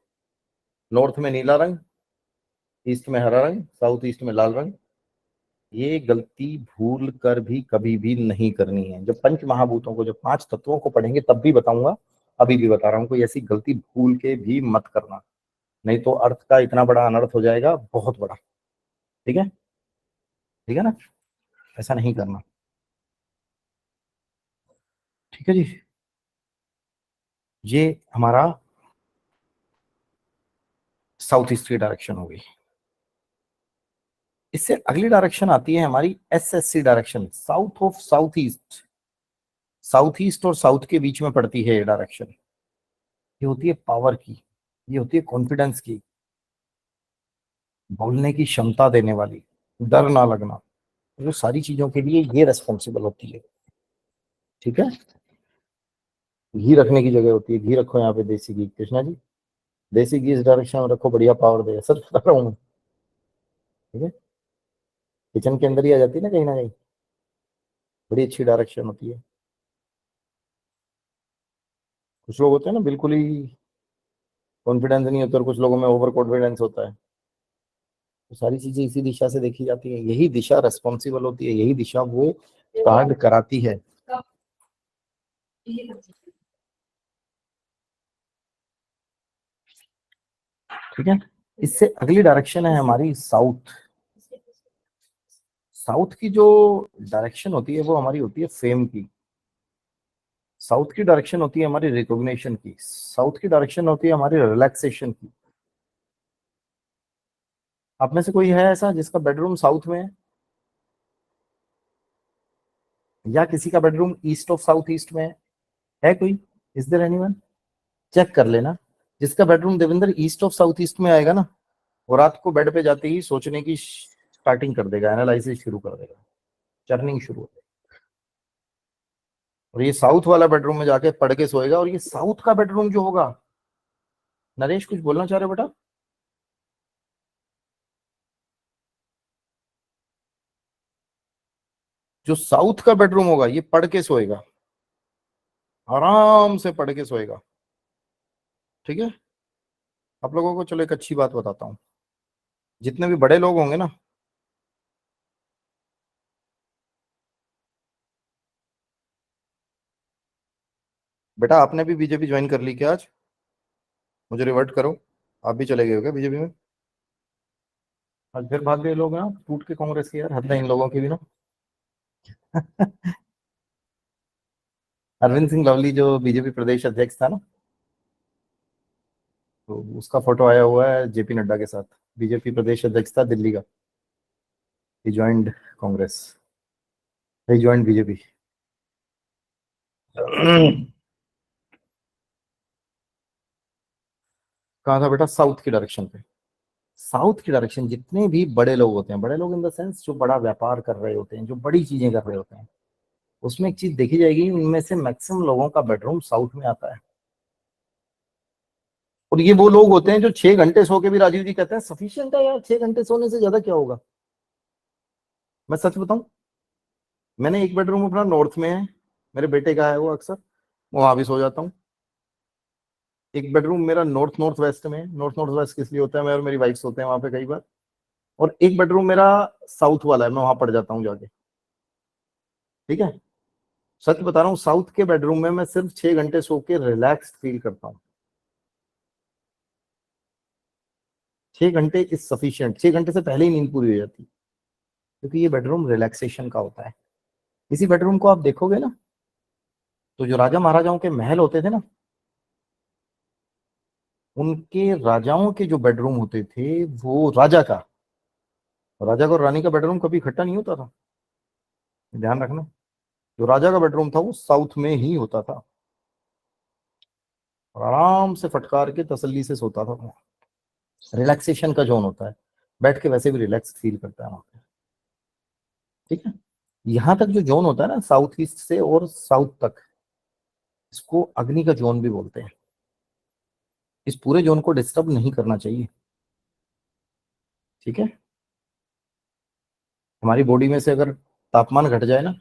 S1: नॉर्थ में नीला रंग, ईस्ट में हरा रंग, साउथ ईस्ट में लाल रंग। ये गलती भूल कर भी कभी भी नहीं करनी है। जब पंच महाभूतों को, जब 5 तत्वों को पढ़ेंगे तब भी बताऊंगा, अभी भी बता रहा हूँ, कोई ऐसी गलती भूल के भी मत करना, नहीं तो अर्थ का इतना बड़ा अनर्थ हो जाएगा, बहुत बड़ा। ठीक है, ठीक है ना, ऐसा नहीं करना। ठीक है जी। ये हमारा साउथ ईस्ट की डायरेक्शन हो गई। इससे अगली डायरेक्शन आती है हमारी SSC direction, south of south east. South east और साउथ के बीच में पड़ती है ये डायरेक्शन। ये होती है पावर की, ये होती है कॉन्फिडेंस की, बोलने की क्षमता देने वाली, डर ना लगना, वो सारी चीजों के लिए ये रेस्पॉन्सिबल होती है। ठीक है, घी रखने की जगह होती है, घी रखो यहाँ पे देसी घी, कृष्णा जी देसी घी इस डायरेक्शन में रखो, बढ़िया पावर देगा, सच बता रहा हूँ मैं। ठीक है, किचन के अंदर ही आ जाती है ना कहीं, बड़ी अच्छी डायरेक्शन होती है। कुछ लोग होते हैं ना बिल्कुल ही कॉन्फिडेंस नहीं होता, और कुछ लोगों में ओवर कॉन्फिडेंस होता है। तो सारी चीजें इसी दिशा से देखी जाती है, यही दिशा रेस्पॉन्सिबल होती है, यही दिशा वो कार्ड कराती है। ठीक है, इससे अगली डायरेक्शन है हमारी साउथ। साउथ की जो डायरेक्शन होती है वो हमारी होती है फेम की। साउथ की डायरेक्शन होती है हमारी रिकॉग्निशन की। साउथ की डायरेक्शन होती है हमारी रिलैक्सेशन की। आप में से कोई है ऐसा जिसका बेडरूम साउथ में है, या किसी का bedroom east of south east में है कोई? Is there anyone? चेक कर लेना, जिसका bedroom Devendra east of south east में आएगा ना, वो रात को बेड पे जाते ही सोचने की स्टार्टिंग कर देगा, एनालिसिस शुरू कर देगा, चर्निंग शुरू हो जाएगी। और ये साउथ वाला बेडरूम में जाके पढ़ के सोएगा। और ये साउथ का बेडरूम जो होगा, नरेश कुछ बोलना चाह रहे हो बेटा? जो साउथ का बेडरूम होगा ये पढ़ के सोएगा, आराम से पढ़ के सोएगा। ठीक है, आप लोगों को चलो एक अच्छी बात बताता हूँ। जितने भी बड़े लोग होंगे ना, बेटा आपने भी बीजेपी ज्वाइन कर ली क्या आज? मुझे रिवर्ट करो, आप भी चले गए हो क्या बीजेपी में? आज फिर भाग गए लोग ना टूट के कांग्रेस की, यार हद है इन लोगों की भी ना। अरविंद सिंह लवली जो बीजेपी प्रदेश अध्यक्ष था ना, तो उसका फोटो आया हुआ है जेपी नड्डा के साथ। बीजेपी प्रदेश अध्यक्ष था दिल्ली का, he joined Congress, he joined BJP. कहा था बेटा? साउथ की डायरेक्शन पे। साउथ की डायरेक्शन जितने भी बड़े लोग होते हैं, बड़े लोग इन द सेंस जो बड़ा व्यापार कर रहे होते हैं, जो बड़ी चीजें कर रहे होते हैं, उसमें एक चीज देखी जाएगी, उनमें से मैक्सिमम लोगों का बेडरूम साउथ में आता है। और ये वो लोग होते हैं जो 6 घंटे सो के भी, राजीव जी कहते हैं सफिशियंट है यार, 6 घंटे सोने से ज्यादा क्या होगा। मैं सच बताऊं, मैंने एक बेडरूम अपना नॉर्थ में है, मेरे बेटे का है वो, अक्सर वहां भी सो जाता हूँ। एक बेडरूम मेरा नॉर्थ नॉर्थ वेस्ट में है। नॉर्थ नॉर्थ वेस्ट किस लिए होता है, मैं और मेरी वाइफ सोते हैं वहां पे कई बार। और एक बेडरूम मेरा साउथ वाला है, मैं वहां पड़ जाता हूँ जाके। ठीक है, सच बता रहा हूँ, साउथ के बेडरूम में मैं सिर्फ 6 घंटे सो के रिलैक्स फील करता हूँ। 6 घंटे इज सफिशियंट, 6 घंटे से पहले ही नींद पूरी हो जाती है, क्योंकि ये बेडरूम रिलैक्सेशन का होता है। इसी बेडरूम को आप देखोगे ना, तो जो राजा महाराजाओं के महल होते थे ना, उनके राजाओं के जो बेडरूम होते थे, वो राजा का और रानी का बेडरूम कभी इकट्ठा नहीं होता था, ध्यान रखना। जो राजा का बेडरूम था वो साउथ में ही होता था, और आराम से फटकार के तसल्ली से सोता था वो। रिलैक्सेशन का जोन होता है, बैठ के वैसे भी रिलैक्स फील करता है वहां पे। ठीक है, यहाँ तक जो जोन होता है ना, साउथ ईस्ट से और साउथ तक, इसको अग्नि का जोन भी बोलते हैं। इस पूरे जोन को डिस्टर्ब नहीं करना चाहिए। ठीक है, हमारी बॉडी में से अगर तापमान घट जाए ना,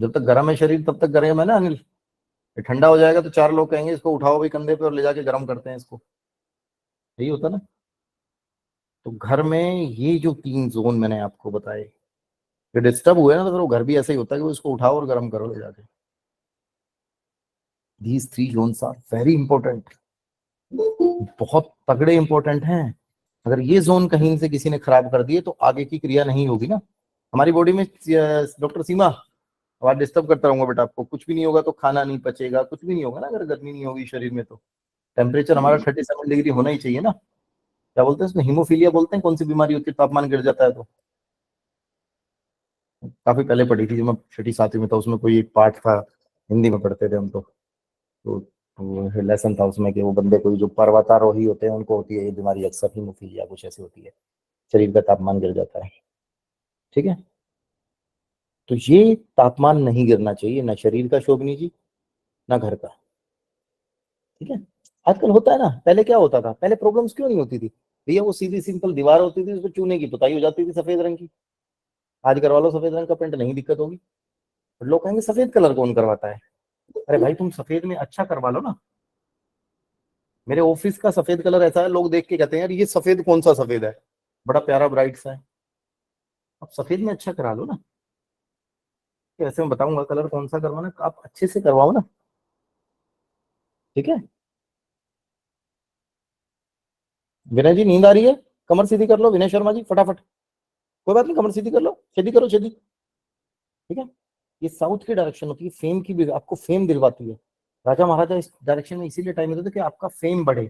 S1: जब तक गर्म है शरीर तब तक गर्म है ना अनिल, ये ठंडा हो जाएगा तो चार लोग कहेंगे इसको उठाओ भाई कंधे पे और ले जाके गर्म करते हैं इसको, यही होता ना। तो घर में ये जो 3 जोन मैंने आपको बताए, ये डिस्टर्ब हुए ना, तो फिर वो घर भी ऐसा ही होता है कि वो इसको उठाओ और गर्म करो ले जाके। These 3 zones are very important, बहुत तगड़े इंपॉर्टेंट हैं। अगर ये जोन कहीं से किसी ने खराब कर दिए तो आगे की क्रिया नहीं होगी ना हमारी बॉडी में। डॉक्टर सीमा, आवाज डिस्टर्ब करता रहूंगा बेटा आपको, कुछ भी नहीं होगा तो खाना नहीं पचेगा, कुछ भी नहीं होगा ना अगर गर्मी नहीं होगी शरीर में तो। टेम्परेचर हमारा 37 डिग्री होना ही चाहिए ना। क्या बोलते हैं उसमें, हीमोफीलिया बोलते हैं, कौन सी बीमारी होती है तापमान गिर जाता है तो। काफी पहले पढ़ी थी जब मैं छठी सातवीं में था, उसमें कोई एक पार्ट था, हिंदी में पढ़ते थे हम तो वो लेसन था उसमें कि वो बंदे कोई जो पर्वतारोही होते हैं उनको होती है ये बीमारी अक्सर, हीमोफीलिया कुछ ऐसी होती है, शरीर का तापमान गिर जाता है। ठीक है, तो ये तापमान नहीं गिरना चाहिए, ना शरीर का शोभनी जी, ना घर का। ठीक है, आजकल होता है ना, पहले क्या होता था, पहले प्रॉब्लम्स क्यों नहीं होती थी भैया, वो सीधी सिंपल दीवार होती थी, उसको चूने की पुताई हो जाती थी सफेद रंग की। आज करवा लो सफेद रंग का पेंट, नहीं दिक्कत होगी। और लोग कहेंगे सफेद कलर कौन करवाता है। अरे भाई तुम सफेद में अच्छा करवा लो ना। मेरे ऑफिस का सफेद कलर ऐसा है, लोग देख के कहते हैं यार ये सफेद कौन सा सफेद है, बड़ा प्यारा ब्राइट सा है। अब सफेद में अच्छा करा लो ना। ऐसे मैं बताऊंगा कलर कौन सा करवाना, आप अच्छे से करवाओ ना। ठीक है, विनय जी नींद आ रही है, कमर सीधी कर लो विनय शर्मा जी फटाफट। कोई बात नहीं, कमर सीधी कर लो, सीधी करो सीधी। ठीक है, ये साउथ की डायरेक्शन होती है, फेम की भी आपको फेम दिलवाती है। राजा महाराजा इस डायरेक्शन में इसीलिए टाइम देते थे कि आपका फेम बढ़े।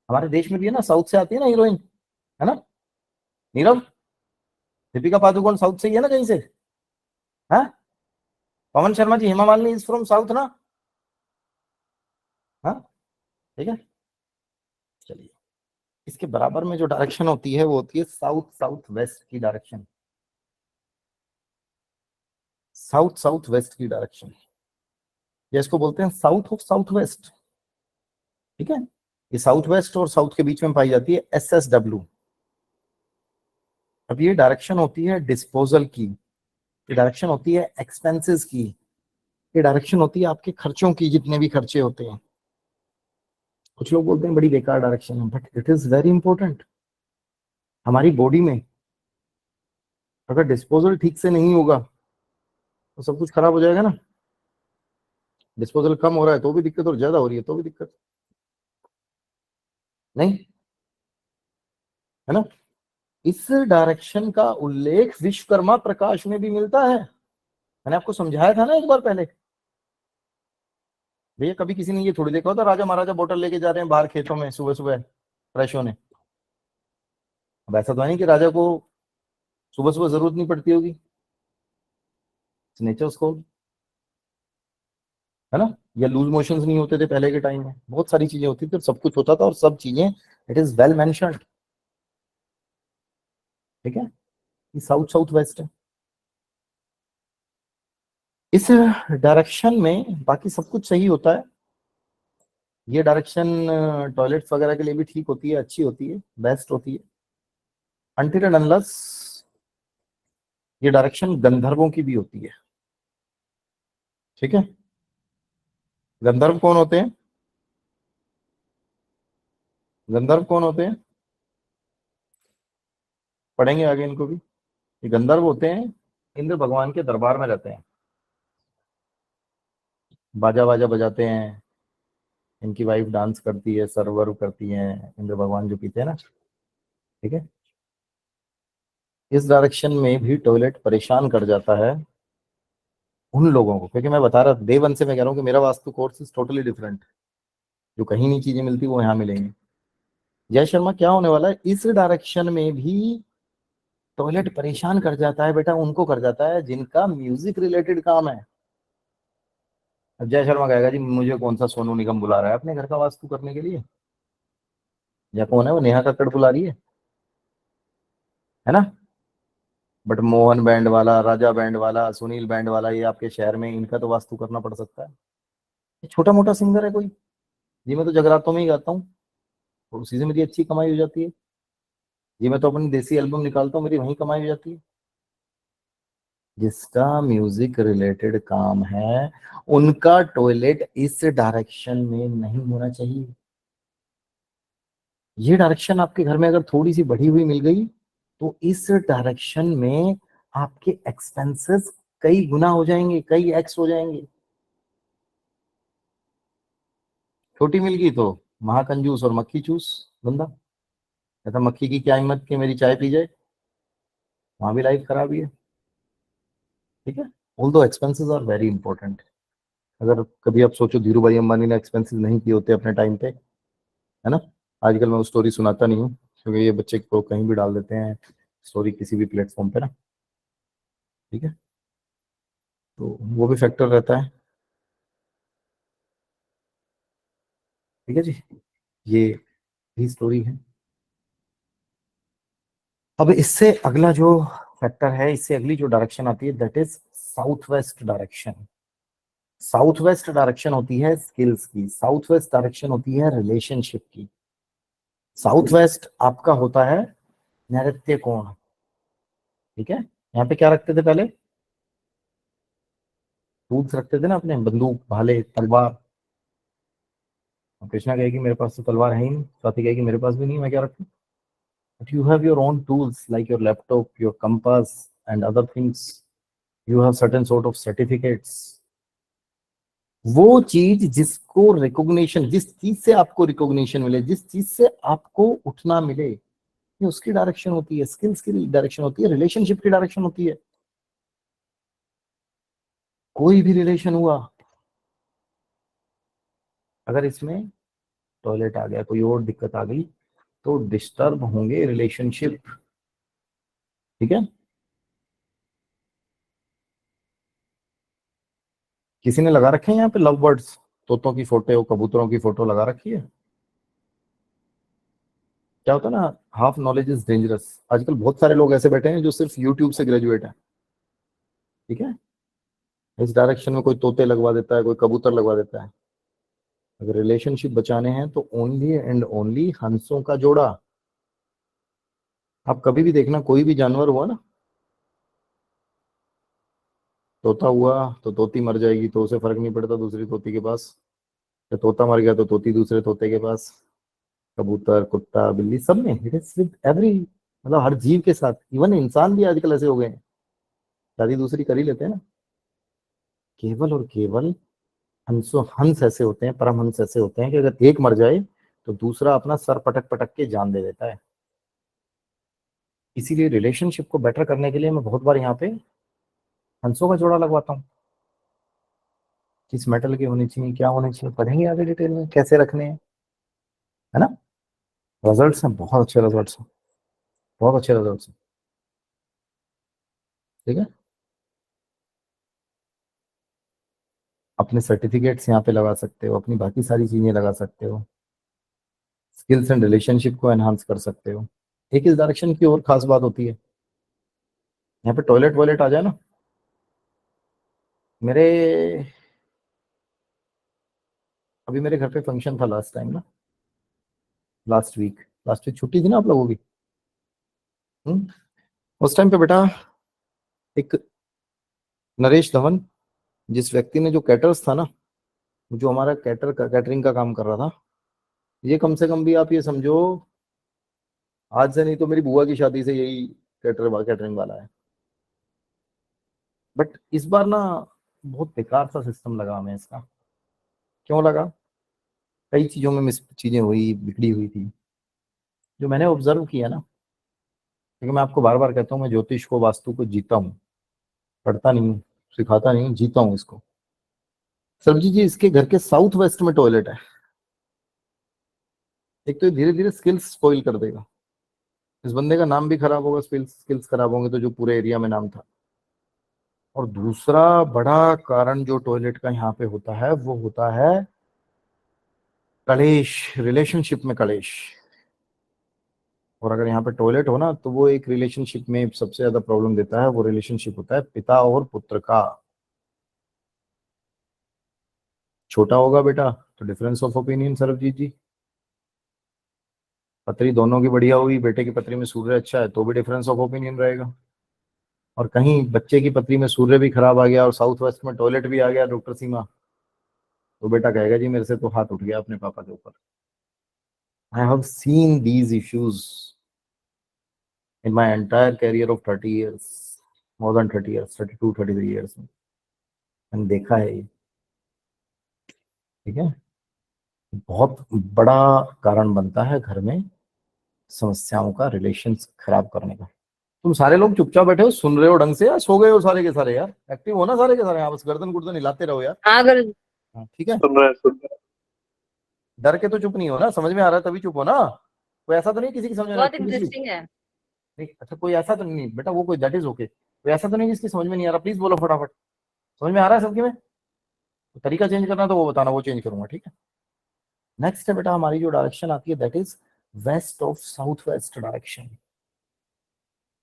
S1: हमारे देश में भी है ना, साउथ से आती है ना हीरोइन, है ना, नीरव, दीपिका पादुकोण साउथ से ही है ना कहीं से। हाँ, Pawan Sharma ji, Hema Malini is from south ना। हाँ, ठीक है, चलिए। इसके बराबर में जो डायरेक्शन होती है वो होती है साउथ साउथ वेस्ट की डायरेक्शन, साउथ साउथ वेस्ट की डायरेक्शन, या इसको बोलते हैं साउथ ऑफ साउथ वेस्ट। ठीक है, ये साउथ वेस्ट और साउथ के बीच में पाई जाती है SSW। अब ये डायरेक्शन होती है डिस्पोजल की, ये डायरेक्शन होती है एक्सपेंसेस की, ये डायरेक्शन होती है आपके खर्चों की, जितने भी खर्चे होते हैं। कुछ लोग बोलते हैं बड़ी बेकार डायरेक्शन है, but it is very important. हमारी बॉडी में अगर डिस्पोजल ठीक से नहीं होगा तो सब कुछ खराब हो जाएगा ना। डिस्पोजल कम हो रहा है तो भी दिक्कत, और ज्यादा हो रही है तो भी दिक्कत, नहीं, है ना। इस डायरेक्शन का उल्लेख विश्वकर्मा प्रकाश में भी मिलता है। मैंने आपको समझाया था ना एक बार पहले। भैया कभी किसी ने ये थोड़ी देखा होता राजा महाराजा बोतल लेके जा रहे हैं बाहर खेतों में सुबह सुबह फ्रेश होने। अब ऐसा तो है नहीं कि राजा को सुबह सुबह जरूरत नहीं पड़ती होगी, नेचर उसको, है ना। या लूज मोशंस नहीं होते थे पहले के टाइम में, बहुत सारी चीजें होती थी, सब कुछ होता था और सब चीजें, इट इज वेल मेंशन्ड। ठीक है, ये साउथ साउथ वेस्ट है। इस डायरेक्शन में बाकी सब कुछ सही होता है। ये डायरेक्शन टॉयलेट्स वगैरह के लिए भी ठीक होती है, अच्छी होती है, बेस्ट होती है, अनटिल एंड अनलेस ये डायरेक्शन गंधर्वों की भी होती है। ठीक है, गंधर्व कौन होते हैं, गंधर्व कौन होते हैं, पढ़ेंगे आगे इनको भी। ये गंधर्व होते हैं, इंद्र भगवान के दरबार में रहते हैं, बाजा बाजा बजाते हैं, इनकी वाइफ डांस करती है, सर्व करती है, इंद्र भगवान जो पीते हैं ना। ठीक है, इस डायरेक्शन में भी टॉयलेट परेशान कर जाता है उन लोगों को, क्योंकि मैं बता रहा डे वन से मैं कह रहा हूँ कि मेरा vastu course is totally different. जो कहीं नहीं चीजें मिलती वो यहाँ मिलेंगी। जय शर्मा क्या होने वाला है, इस डायरेक्शन में भी टॉयलेट परेशान कर जाता है बेटा, उनको कर जाता है जिनका म्यूजिक रिलेटेड काम है। अब जय शर्मा कहेगा जी मुझे कौन सा सोनू निगम बुला रहा है अपने घर का वास्तु करने के लिए, या कौन है वो, नेहा कक्कड़ बुला रही है ना। बट मोहन बैंड वाला, राजा बैंड वाला, सुनील बैंड वाला, ये आपके शहर में इनका तो वास्तु करना पड़ सकता है। ये छोटा मोटा सिंगर है कोई, जी मैं तो जगरातों में ही गाता हूँ और उसी से मेरी अच्छी कमाई हो जाती है। जी मैं तो अपनी देसी एल्बम निकालता हूँ, मेरी वहीं कमाई हो जाती है। जिसका म्यूजिक रिलेटेड काम है उनका टॉयलेट इस डायरेक्शन में नहीं होना चाहिए। ये डायरेक्शन आपके घर में अगर थोड़ी सी बढ़ी हुई मिल गई तो इस डायरेक्शन में आपके एक्सपेंसेस कई गुना हो जाएंगे, कई एक्स हो जाएंगे। छोटी मिल गई तो महाकंजूस और मक्खी चूस बंदा, कहता मक्खी की क्या हिम्मत कि मेरी चाय पी जाए, वहां भी लाइफ खराब ही है। ठीक है, ऑल दो एक्सपेंसेस आर वेरी इंपॉर्टेंट। अगर कभी आप सोचो धीरू भाई अंबानी ने एक्सपेंसेस नहीं किए होते अपने टाइम पे, है ना, आजकल मैं वो स्टोरी सुनाता नहीं हूँ, क्योंकि ये बच्चे को कहीं भी डाल देते हैं स्टोरी, किसी भी प्लेटफॉर्म पे ना, ठीक है, तो वो भी फैक्टर रहता है। ठीक है जी, ये भी स्टोरी है। अब इससे अगला जो फैक्टर है, इससे अगली जो डायरेक्शन आती है, that is south west direction. South west direction होती है स्किल्स की, साउथ वेस्ट डायरेक्शन होती है रिलेशनशिप की। साउथ वेस्ट आपका होता है नैऋत्य कोण। ठीक है, यहाँ पे क्या रखते थे पहले, टूल्स रखते थे ना अपने, बंदूक, भाले, तलवार। कृष्णा कहेगी मेरे पास तो तलवार है ही नहीं, स्वाति कहेगी मेरे पास भी नहीं, मैं क्या रखूं। But you have your own tools like your laptop, your compass and other things. You have certain sort of certificates. वो चीज जिसको रिकॉग्निशन, जिस चीज से आपको रिकॉग्निशन मिले, जिस चीज से आपको उठना मिले, ये उसकी डायरेक्शन होती है, स्किल्स की डायरेक्शन होती है, रिलेशनशिप की डायरेक्शन होती है। कोई भी रिलेशन हुआ, अगर इसमें टॉयलेट आ गया, कोई और दिक्कत आ गई, तो डिस्टर्ब होंगे रिलेशनशिप। ठीक है, किसी ने लगा रखे हैं यहाँ पे लव बर्ड्स, तोतों की फोटो, कबूतरों की फोटो लगा रखी है। क्या होता है ना, हाफ नॉलेज इज डेंजरस। आजकल बहुत सारे लोग ऐसे बैठे हैं जो सिर्फ यूट्यूब से ग्रेजुएट है। ठीक है, इस डायरेक्शन में कोई तोते लगवा देता है, कोई कबूतर लगवा देता है। अगर रिलेशनशिप बचाने हैं तो ओनली एंड ओनली हंसों का जोड़ा। आप कभी भी देखना, कोई भी जानवर हुआ ना, तोता हुआ तो तोती मर जाएगी तो उसे फर्क नहीं पड़ता दूसरी तोती के पास, या तोता मर गया तो तोती दूसरे तोते के पास। कबूतर, कुत्ता, बिल्ली, सब में इट इज विद एवरी, मतलब हर जीव के साथ। इवन इंसान भी आजकल ऐसे हो गए हैं, शादी दूसरी कर ही लेते हैं ना। केवल और केवल हंसो, हंस ऐसे होते हैं, परमहंस ऐसे होते हैं कि अगर एक मर जाए तो दूसरा अपना सर पटक पटक के जान दे देता है। इसीलिए रिलेशनशिप को बेटर करने के लिए मैं बहुत बार यहाँ पे हंसों का जोड़ा लगवाता हूँ। किस मेटल के होने चाहिए, क्या होने चाहिए, पढ़ेंगे आगे डिटेल में कैसे रखने हैं, है ना। रिजल्ट्स हैं, बहुत अच्छे रिजल्ट्स हैं, बहुत अच्छे रिजल्ट्स हैं। ठीक है, अपने सर्टिफिकेट्स यहाँ पे लगा सकते हो, अपनी बाकी सारी चीजें लगा सकते हो, स्किल्स एंड रिलेशनशिप को एनहांस कर सकते हो। एक इस डायरेक्शन की और खास बात होती है, यहाँ पे टॉयलेट वॉयलेट आ जाए ना। मेरे अभी मेरे घर पे फंक्शन था लास्ट टाइम ना, लास्ट वीक छुट्टी थी ना आप लोगों की। हम्म? उस टाइम पे बेटा, एक नरेश धवन, जिस व्यक्ति ने, जो कैटर्स था ना, जो हमारा कैटरिंग का काम कर रहा था, ये कम से कम भी आप ये समझो, आज से नहीं तो मेरी बुआ की शादी से यही कैटरिंग वाला है। बट इस बार ना बहुत बेकार सा सिस्टम लगा हमें इसका। क्यों लगा, कई चीजों में मिस चीजें हुई, बिगड़ी हुई थी, जो मैंने ऑब्जर्व किया ना। क्योंकि मैं आपको बार बार कहता हूँ, मैं ज्योतिष को, वास्तु को जीता हूँ, पढ़ता नहीं हूँ, सिखाता नहीं हूँ, जीता हूँ इसको। सरजी जी, इसके घर के साउथ वेस्ट में टॉयलेट है। एक तो धीरे धीरे स्किल्स स्पॉइल कर देगा, इस बंदे का नाम भी खराब होगा, स्किल्स खराब होंगे तो जो पूरे एरिया में नाम था। और दूसरा बड़ा कारण जो टॉयलेट का यहाँ पे होता है, वो होता है कलेश, रिलेशनशिप में कलेश। और अगर यहाँ पे टॉयलेट हो ना, तो वो एक रिलेशनशिप में सबसे ज्यादा प्रॉब्लम देता है, वो रिलेशनशिप होता है पिता और पुत्र का। छोटा होगा बेटा तो डिफरेंस ऑफ ओपिनियन सरबजीत जी, पत्री दोनों की बढ़िया हुई, बेटे की पत्री में सूर्य अच्छा है तो भी डिफरेंस ऑफ ओपिनियन रहेगा। और कहीं बच्चे की पत्री में सूर्य भी खराब आ गया और साउथ वेस्ट में टॉयलेट भी आ गया डॉक्टर सीमा, तो बेटा कहेगा जी मेरे से तो हाथ उठ गया अपने पापा के ऊपर। I have seen these issues in my entire carrier of 30 years, more than 30 years, 32 33 years में मैंने देखा है ये। ठीक है, बहुत बड़ा कारण बनता है घर में समस्याओं का, रिलेशन खराब करने का। तुम सारे लोग चुपचाप बैठे हो, सुन रहे हो ढंग से, या सो गए हो सारे के सारे? यार एक्टिव हो ना सारे के सारे, आप बस गर्दन गुर्दन हिलाते रहो यार।
S2: हाँ अगर
S1: हाँ, ठीक है।
S2: सुन रहे हैं।
S1: डर के तो चुप नहीं हो ना, समझ में आ रहा है तभी चुप हो ना। कोई ऐसा तो नहीं किसी की समझ में आ रहा
S2: बहुत
S1: seriously?
S2: इंटरेस्टिंग है।
S1: नहीं अच्छा, कोई ऐसा तो नहीं बेटा, वो कोई दैट इज ओके, कोई ऐसा तो नहीं जिसकी समझ में नहीं आ रहा, प्लीज बोलो फटाफट। समझ में आ रहा है सबकी में? तो तरीका चेंज करना तो वो बताना, वो चेंज करूंगा, ठीक है। नेक्स्ट है बेटा हमारी जो डायरेक्शन आती है that is west of south west direction.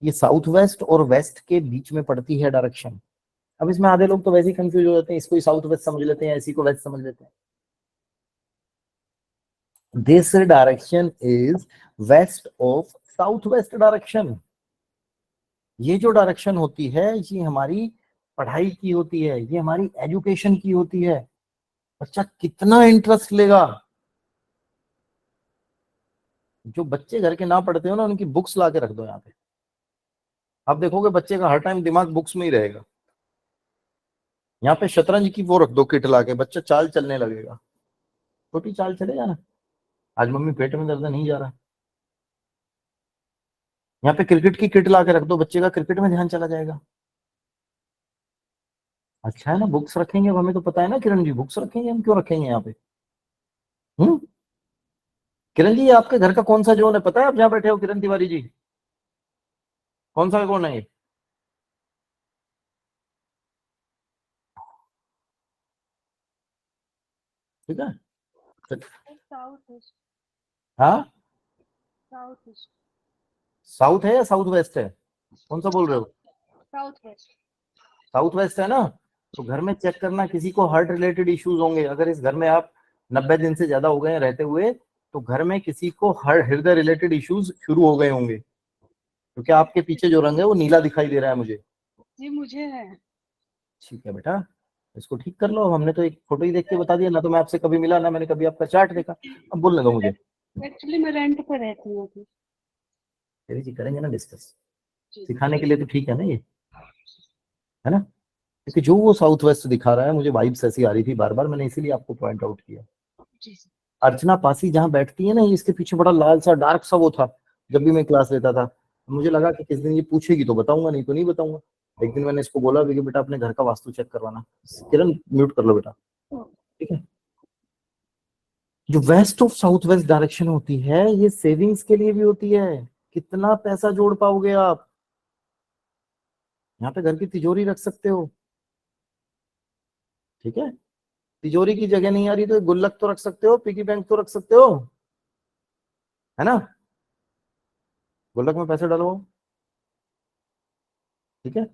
S1: ये साउथ वेस्ट और वेस्ट के बीच में पड़ती है डायरेक्शन। अब इसमें आधे लोग तो वैसे ही कंफ्यूज हो जाते हैं, इसको ही साउथ वेस्ट समझ लेते हैं, इसी को वेस्ट समझ लेते हैं। This direction is west of south west direction. ये जो डायरेक्शन होती है ये हमारी पढ़ाई की होती है, ये हमारी एजुकेशन की होती है। बच्चा कितना इंटरेस्ट लेगा। जो बच्चे घर के ना पढ़ते हो ना उनकी बुक्स ला के रख दो यहाँ पे, आप देखोगे बच्चे का हर टाइम दिमाग बुक्स में ही रहेगा। यहाँ पे शतरंज की वो रख दो किट ला के, बच्चा चाल चलने लगेगा, छोटी चाल चलेगा ना। आज मम्मी पेट में दर्द है, नहीं जा रहा। यहाँ पे क्रिकेट की किट ला के रख दो, बच्चे का क्रिकेट में ध्यान चला जाएगा। अच्छा है ना, बुक्स रखेंगे, अब हमें तो पता है ना किरण जी, बुक्स रखेंगे, हम क्यों रखेंगे यहाँ पे। हम्म। किरण जी ये आपके घर का कौन सा जोन है पता है, आप जहाँ बैठे हो किरण तिवारी जी, कौन सा कौन है ये? ठीक है।
S2: South east.
S1: हाँ,
S2: साउथ ईस्ट।
S1: साउथ है या साउथ वेस्ट है, कौन सा बोल रहे हो?
S2: South west.
S1: साउथ वेस्ट है ना। तो घर में चेक करना, किसी को हार्ट रिलेटेड इश्यूज होंगे, अगर इस घर में आप 90 दिन से ज्यादा हो गए हैं रहते हुए, तो घर में किसी को हृदय रिलेटेड इश्यूज शुरू हो गए होंगे, क्योंकि आपके पीछे जो रंग है वो नीला दिखाई दे रहा है मुझे।
S2: जी मुझे है।
S1: ठीक है बेटा, इसको ठीक कर लो। हमने तो एक फोटो ही देख के बता दिया ना, तो मैं आपसे कभी मिला ना मैंने कभी आपका चार्ट देखा। अब बोलने दो मुझे।
S2: एक्चुअली मैं रेंट पे रहती हूँ अभी।
S1: तेरी जी करेंगे ना डिस्कस,
S2: जी।
S1: सिखाने के लिए तो ठीक है ना ये, है ना। क्योंकि जो वो साउथ वेस्ट दिखा रहा है मुझे वाइब्स ऐसी आ रही थी बार बार, मैंने इसीलिए आपको पॉइंट आउट किया।
S2: जी।
S1: अर्चना पासी जहाँ बैठती है ना, ये इसके पीछे बड़ा लाल सा डार्क सा वो था जब भी मैं क्लास लेता था। मुझे लगा कि किस दिन ये पूछेगी तो बताऊंगा, नहीं तो नहीं बताऊंगा। एक दिन मैंने इसको बोला भी कि बेटा अपने घर का वास्तु चेक करवाना। किरण म्यूट कर लो बेटा, ठीक है। जो west of south west direction होती है ये सेविंग्स के लिए भी होती है। कितना पैसा जोड़ पाओगे आप, यहाँ पे घर की तिजोरी रख सकते हो, ठीक है। तिजोरी की जगह नहीं आ रही तो एक गुल्लक तो रख सकते हो, पिगी बैंक तो रख सकते हो, है ना। गुल्लक में पैसे डालो, ठीक है।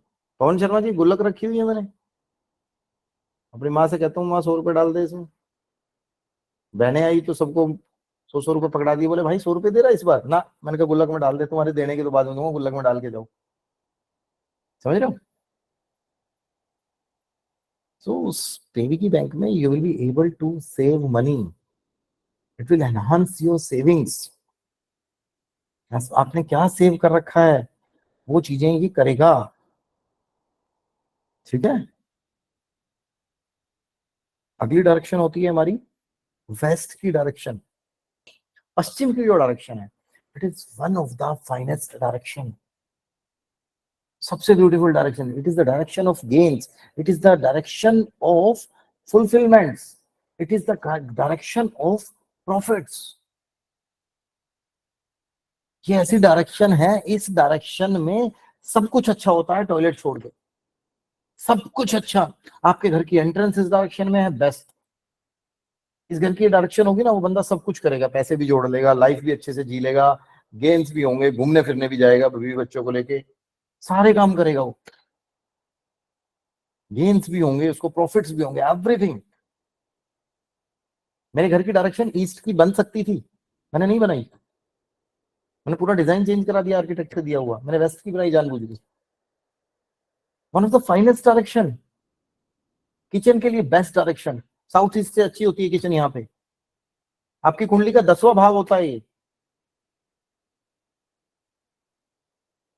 S1: पवन शर्मा जी गुल्लक रखी हुई है मैंने, अपनी माँ से कहता हूँ माँ 100 रुपए डाल दे इसमें। बहने आई तो सबको 100 100 रुपए पकड़ा दिए, बोले भाई 100 रुपए दे रहा है इस बार ना, मैंने कहा गुल्लक में डाल दे, तुम्हारे देने के तो बाद में दूंगा, गुल्लक में डाल के जाओ। समझ रहे हो। सो पेवी की बैंक में you will be able to save money, it will enhance your savings. आपने क्या सेव कर रखा है वो चीजें ये करेगा, ठीक है। अगली डायरेक्शन होती है हमारी वेस्ट की डायरेक्शन, पश्चिम की जो डायरेक्शन है it is one of the finest direction, सबसे beautiful direction. It is the direction of gains, it is the direction of fulfilments, it is the direction of profits. ये ऐसी डायरेक्शन है, इस direction में सब कुछ अच्छा होता है टॉयलेट छोड़ के, सब कुछ अच्छा। आपके घर की एंट्रेंस इस डायरेक्शन में है, बेस्ट। इस घर की डायरेक्शन होगी ना वो बंदा सब कुछ करेगा, पैसे भी जोड़ लेगा, लाइफ भी अच्छे से जी लेगा, गेम्स भी होंगे, घूमने फिरने भी जाएगा बीवी बच्चों को लेके, सारे काम करेगा वो, गेन्स भी होंगे उसको, प्रॉफिट्स भी होंगे, एवरीथिंग। मेरे घर की डायरेक्शन ईस्ट की बन सकती थी, मैंने नहीं बनाई, मैंने पूरा डिजाइन चेंज करा दिया, आर्किटेक्ट से दिया हुआ, मैंने वेस्ट की बनाई जानबूझ के। One of the finest direction, kitchen के लिए बेस्ट डायरेक्शन। साउथ ईस्ट से अच्छी होती है किचन यहाँ पे, आपकी कुंडली का 10वां भाव होता है ये।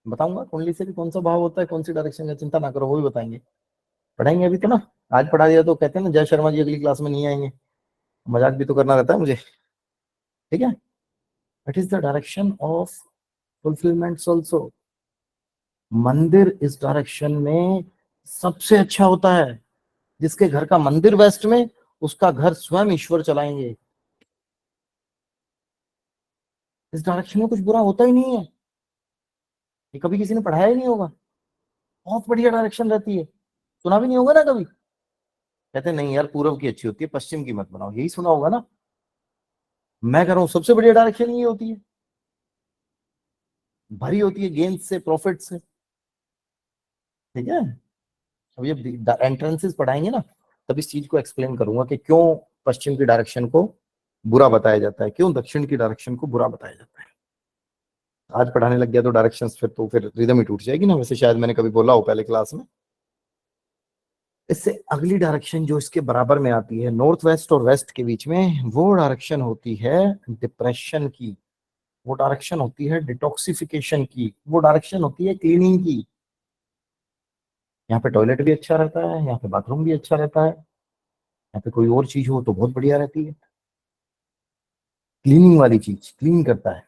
S1: बताऊंगा कुंडली से भी कौन सा भाव होता है, कौन सी डायरेक्शन है, चिंता ना करो वो भी बताएंगे, पढ़ाएंगे अभी तो ना। आज पढ़ा दिया तो कहते हैं ना जय शर्मा जी अगली क्लास में नहीं आएंगे, मजाक भी तो करना रहता है मुझे, ठीक है। It is the direction of fulfilments also. मंदिर इस डायरेक्शन में सबसे अच्छा होता है, जिसके घर का मंदिर वेस्ट में उसका घर स्वयं ईश्वर चलाएंगे। इस डायरेक्शन में कुछ बुरा होता ही नहीं है, ये कभी किसी ने पढ़ाया ही नहीं होगा, बहुत बढ़िया डायरेक्शन रहती है, सुना भी नहीं होगा ना कभी। कहते हैं, नहीं यार पूरब की अच्छी होती है, पश्चिम की मत बनाओ, यही सुना होगा ना। मैं कह रहा हूँ सबसे बढ़िया डायरेक्शन ये होती है, भरी होती है गेंद से, प्रॉफिट से। ठीक है, अब ये एंट्रेंसेस पढ़ाएंगे ना, तब इस चीज को एक्सप्लेन करूंगा कि क्यों पश्चिम की डायरेक्शन को बुरा बताया जाता है, क्यों दक्षिण की डायरेक्शन को बुरा बताया जाता है। आज पढ़ाने लग गया तो डायरेक्शंस, फिर तो फिर रिदम ही टूट जाएगी ना, वैसे शायद मैंने कभी बोला हो पहले क्लास में। इससे अगली डायरेक्शन जो इसके बराबर में आती है, नॉर्थ वेस्ट और वेस्ट के बीच में, वो डायरेक्शन होती है डिप्रेशन की, वो डायरेक्शन होती है डिटॉक्सिफिकेशन की, वो डायरेक्शन होती है क्लीनिंग की। यहाँ पे टॉयलेट भी अच्छा रहता है, यहाँ पे बाथरूम भी अच्छा रहता है, यहाँ पे कोई और चीज हो तो बहुत बढ़िया रहती है। क्लीनिंग वाली चीज, क्लीन करता है।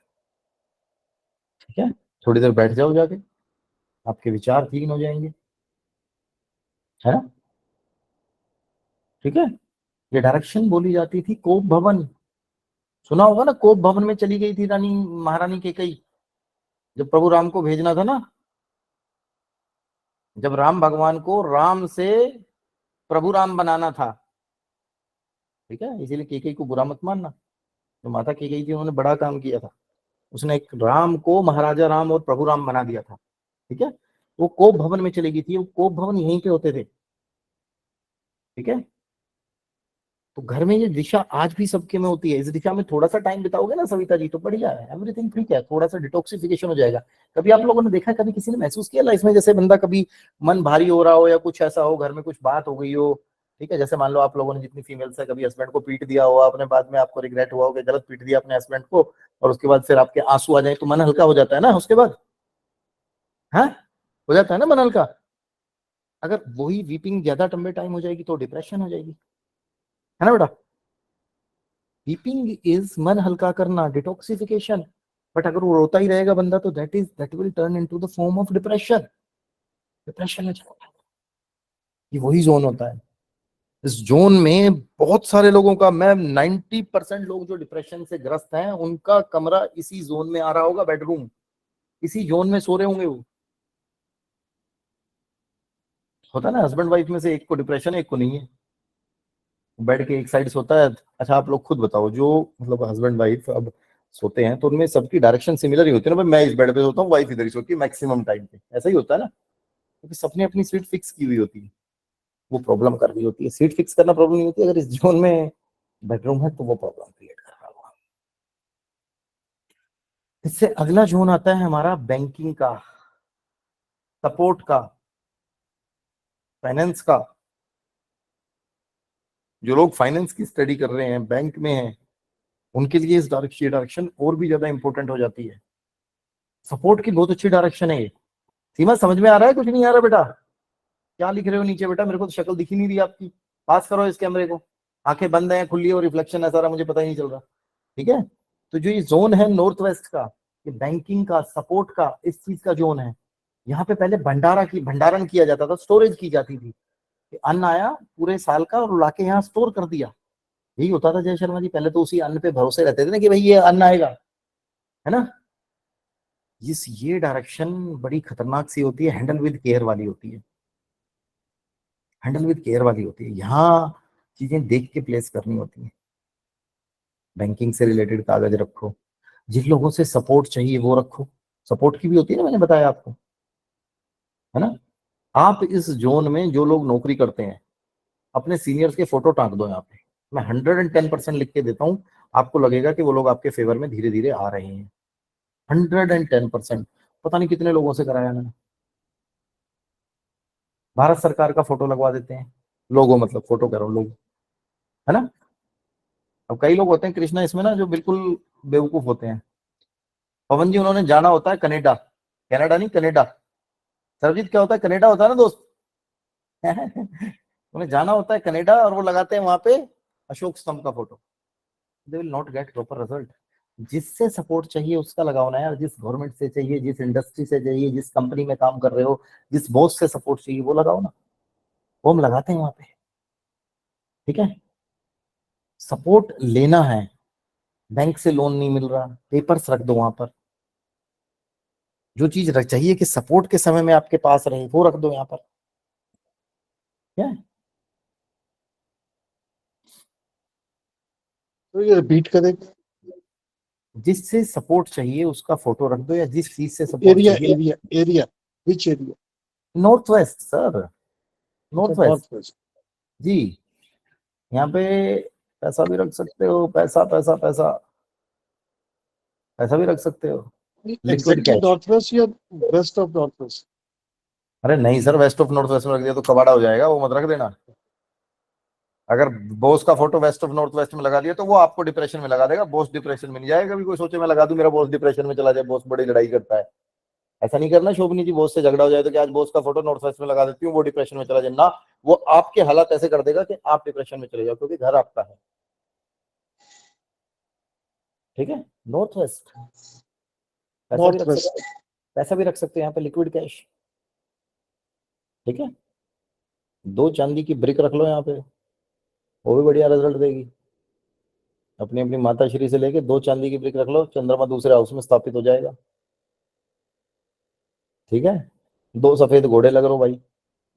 S1: ठीक है, थोड़ी देर बैठ जाओ जाके, आपके विचार क्लीन हो जाएंगे, है ना। ठीक है, ये डायरेक्शन बोली जाती थी कोप भवन। सुना होगा ना, कोप भवन में चली गई थी रानी महारानी कैकेयी, जब प्रभु राम को भेजना था ना, जब राम भगवान को राम से प्रभु राम बनाना था। ठीक है, इसीलिए कैकेयी को बुरा मत मानना, तो माता कैकेयी थी, उन्होंने बड़ा काम किया था, उसने एक राम को महाराजा राम और प्रभु राम बना दिया था। ठीक है, वो कोप भवन में चली गई थी, वो कोप भवन यहीं पे होते थे। ठीक है, तो घर में ये दिशा आज भी सबके में होती है, इस दिशा में थोड़ा सा टाइम बिताओगे ना सविता जी, तो बढ़िया है, एवरीथिंग ठीक है, थोड़ा सा डिटॉक्सिफिकेशन हो जाएगा। कभी आप लोगों ने देखा, कभी किसी ने महसूस किया लाइफ में, जैसे बंदा कभी मन भारी हो रहा हो या कुछ ऐसा हो, घर में कुछ बात हो गई हो। ठीक है, जैसे मान लो आप लोगों ने जितनी फीमेल्स है, कभी हस्बैंड को पीट दिया हो आपने, बाद में आपको रिग्रेट हुआ हो कि गलत पीट दिया अपने हस्बैंड को, और उसके बाद फिर आपके आंसू आ जाए, तो मन हल्का हो जाता है ना उसके बाद। हाँ, हो जाता है ना मन हल्का। अगर वही वीपिंग ज्यादा लंबे टाइम हो जाएगी तो डिप्रेशन हो जाएगी, है ना बेटा। वीपिंग इज मन हल्का करना, डिटॉक्सिफिकेशन। बट अगर वो रोता ही रहेगा बंदा, तो that will turn into the form of depression, depression में चला जाएगा। ये वही जोन होता है, इस जोन में बहुत सारे लोगों का, मैं 90% लोग जो डिप्रेशन से ग्रस्त हैं, उनका कमरा इसी जोन में आ रहा होगा, बेडरूम इसी जोन में सो रहे होंगे वो। होता है ना, हस्बैंड वाइफ में से एक को डिप्रेशन है, एक को नहीं है, बेड के एक साइड सोता है। अच्छा आप लोग खुद बताओ, जो मतलब हस्बैंड वाइफ अब सोते हैं, तो उनमें सबकी डायरेक्शन सिमिलर ही होती है ना, भाई मैं इस बेड पे सोता हूँ, वाइफ इधर ही सोती है मैक्सिमम टाइम पे, ऐसा ही होता है ना, क्योंकि सबने अपनी सीट फिक्स की हुई होती है। वो प्रॉब्लम कर रही होती है, सीट फिक्स करना प्रॉब्लम नहीं होती, अगर इस जोन में बेडरूम है तो वो प्रॉब्लम क्रिएट कर रहा होगा। इससे अगला जोन आता है हमारा बैंकिंग का, सपोर्ट का, फाइनेंस का। जो लोग फाइनेंस की स्टडी कर रहे हैं, बैंक में हैं, उनके लिए इस डायरेक्शन और भी ज्यादा इंपॉर्टेंट हो जाती है। सपोर्ट की बहुत अच्छी डायरेक्शन है ये। सीमा समझ में आ रहा है, कुछ नहीं आ रहा बेटा? क्या लिख रहे हो नीचे बेटा, मेरे को तो शक्ल दिख ही नहीं रही आपकी। पास करो इस कैमरे को, आंखें बंद है खुली और रिफ्लेक्शन है सारा, मुझे पता ही नहीं चल रहा। ठीक है, तो जो ये जोन है नॉर्थ वेस्ट का, ये बैंकिंग का, सपोर्ट का, इस चीज का जोन है। यहाँ पे पहले भंडारण किया जाता था, स्टोरेज की जाती थी, कि अन्न आया पूरे साल का और लाके यहाँ स्टोर कर दिया। यही होता था जय शर्मा जी, पहले तो उसी अन्न पे भरोसे रहते थे ना, कि भाई ये अन्न आएगा, है ना। ये डायरेक्शन बड़ी खतरनाक सी होती है, हैंडल विद केयर वाली होती है, हैंडल विद केयर वाली होती है। यहाँ चीजें देख के प्लेस करनी होती है। बैंकिंग से रिलेटेड कागज रखो, जिन लोगों से सपोर्ट चाहिए वो रखो, सपोर्ट की भी होती है ना, मैंने बताया आपको, है ना। आप इस जोन में जो लोग नौकरी करते हैं, अपने सीनियर्स के फोटो टांग दो यहाँ पे, मैं 110% लिख के देता हूँ, आपको लगेगा कि वो लोग आपके फेवर में धीरे धीरे आ रहे हैं। 110%। पता नहीं कितने लोगों से कराया मैंने। भारत सरकार का फोटो लगवा देते हैं, लोगो मतलब फोटो कह रहा हूँ, लोग, है ना। अब कई लोग होते हैं कृष्णा इसमें ना, जो बिल्कुल बेवकूफ होते हैं। पवन जी उन्होंने जाना होता है कनेडा, कनाडा नहीं कनेडा। सर्वजीत क्या होता है, कनेडा होता है ना दोस्त। उन्हें जाना होता है कनेडा, और वो लगाते हैं वहां पे अशोक स्तंभ का photo. They will not get proper result. जिससे सपोर्ट चाहिए उसका लगाओ ना यार, जिस गवर्नमेंट से चाहिए, जिस इंडस्ट्री से चाहिए, जिस कंपनी में काम कर रहे हो, जिस बॉस से सपोर्ट चाहिए वो लगाओ ना, वो हम लगाते हैं वहां पे। ठीक है, सपोर्ट लेना है, बैंक से लोन नहीं मिल रहा, पेपर्स रख दो वहां पर। जो चीज चाहिए कि सपोर्ट के समय में आपके पास रहे, वो रख दो यहाँ पर। क्या है?
S3: तो ये रिपीट करेंगे।
S1: जिससे सपोर्ट चाहिए उसका फोटो रख दो, या जिस चीज से सपोर्ट
S3: एरिया
S1: चाहिए।
S3: Area area, which area?
S1: North west sir, north west
S3: north west.
S1: जी। यहाँ पे पैसा भी रख सकते हो, पैसा पैसा पैसा, पैसा भी रख सकते हो, liquid
S3: exactly
S1: cash.
S3: North west या वेस्ट ऑफ नॉर्थ वेस्ट?
S1: अरे नहीं sir, west of north west में रख दिया तो कबाड़ा हो जाएगा, वो मत रख देना। अगर बॉस का photo west of north west में लगा दिया तो वो आपको डिप्रेशन में लगा देगा, बॉस डिप्रेशन में नहीं जाएगा। कभी कोई सोचे मैं लगा दूं मेरा बॉस डिप्रेशन में चला जाए, बॉस बड़ी लड़ाई करता है। ऐसा नहीं करना शोभनी जी, बॉस से झगड़ा हो जाए तो कि आज बॉस का फोटो नॉर्थ वेस्ट में लगा देती हूँ वो डिप्रेशन में चला जाए ना। वो आपके हालात ऐसे कर देगा कि आप डिप्रेशन में चले जाओ, क्योंकि घर आपका है। ठीक है, नॉर्थ वेस्ट। पैसा भी
S3: नॉर्थ
S1: रख सकते
S3: वेस्ट।
S1: हैं, पैसा भी रख सकते हैं यहाँ पे, लिक्विड कैश। ठीक है, 2 चांदी की ब्रिक रख लो यहाँ पे, वो भी बढ़िया रिजल्ट देगी। अपनी अपनी माता श्री से लेके 2 चांदी की ब्रिक रख लो, चंद्रमा दूसरे हाउस में स्थापित हो जाएगा। ठीक है, 2 सफेद घोड़े लग रहे हो भाई,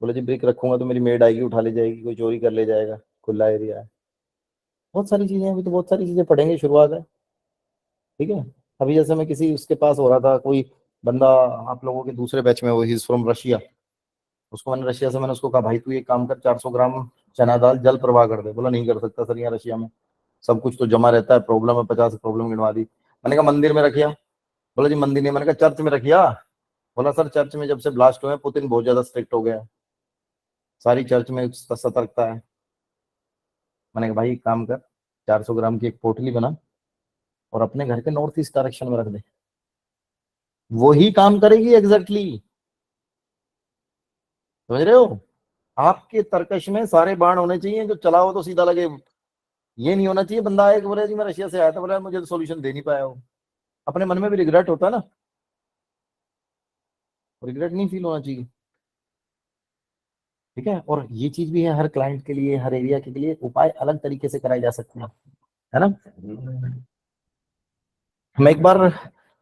S1: बोले जी ब्रिक रखूंगा तो मेरी मेड आएगी उठा ले जाएगी, कोई चोरी कर ले जाएगा, खुला एरिया है। बहुत सारी चीजें हैं, अभी तो बहुत सारी चीजें पढ़ेंगे, शुरुआत है। ठीक है, अभी जैसे मैं किसी उसके पास हो रहा था, कोई बंदा आप लोगों के दूसरे बैच में, वो ही फ्रॉम रशिया। उसको मैंने रशिया से, मैंने उसको कहा भाई तू ये काम कर, 400 ग्राम चना दाल जल प्रवाह कर दे। बोला नहीं कर सकता सर, यहाँ रशिया में सब कुछ तो जमा रहता है, प्रॉब्लम है, 50 प्रॉब्लम गिनवा दी। मैंने कहा मंदिर में रखिया। बोला जी मंदिर नहीं। मैंने कहा चर्च में रखिया। बोला सर चर्च में जब से ब्लास्ट हुए हैं, पुतिन बहुत ज्यादा स्ट्रिक्ट हो गया है, सारी चर्च में सतर्कता है। मैंने कहा भाई एक काम कर, 400 ग्राम की एक पोटली बना और अपने घर के नॉर्थ ईस्ट डायरेक्शन में रख दे, वही काम करेगी एग्जैक्टली। समझ रहे हो? आपके तर्कश में सारे बाण होने चाहिए, जो चलाओ तो सीधा लगे। ये नहीं होना चाहिए बंदा आए कि बोले जी मैं रशिया से आया था, बोला मुझे तो सोल्यूशन दे नहीं पाया हो। अपने मन में भी रिग्रेट होता है ना, रिग्रेट नहीं फील होना चाहिए। ठीक है, और ये चीज भी है, हर क्लाइंट के लिए, हर एरिया के लिए उपाय अलग तरीके से कराए जा सकते हैं, है ना। मैं एक बार,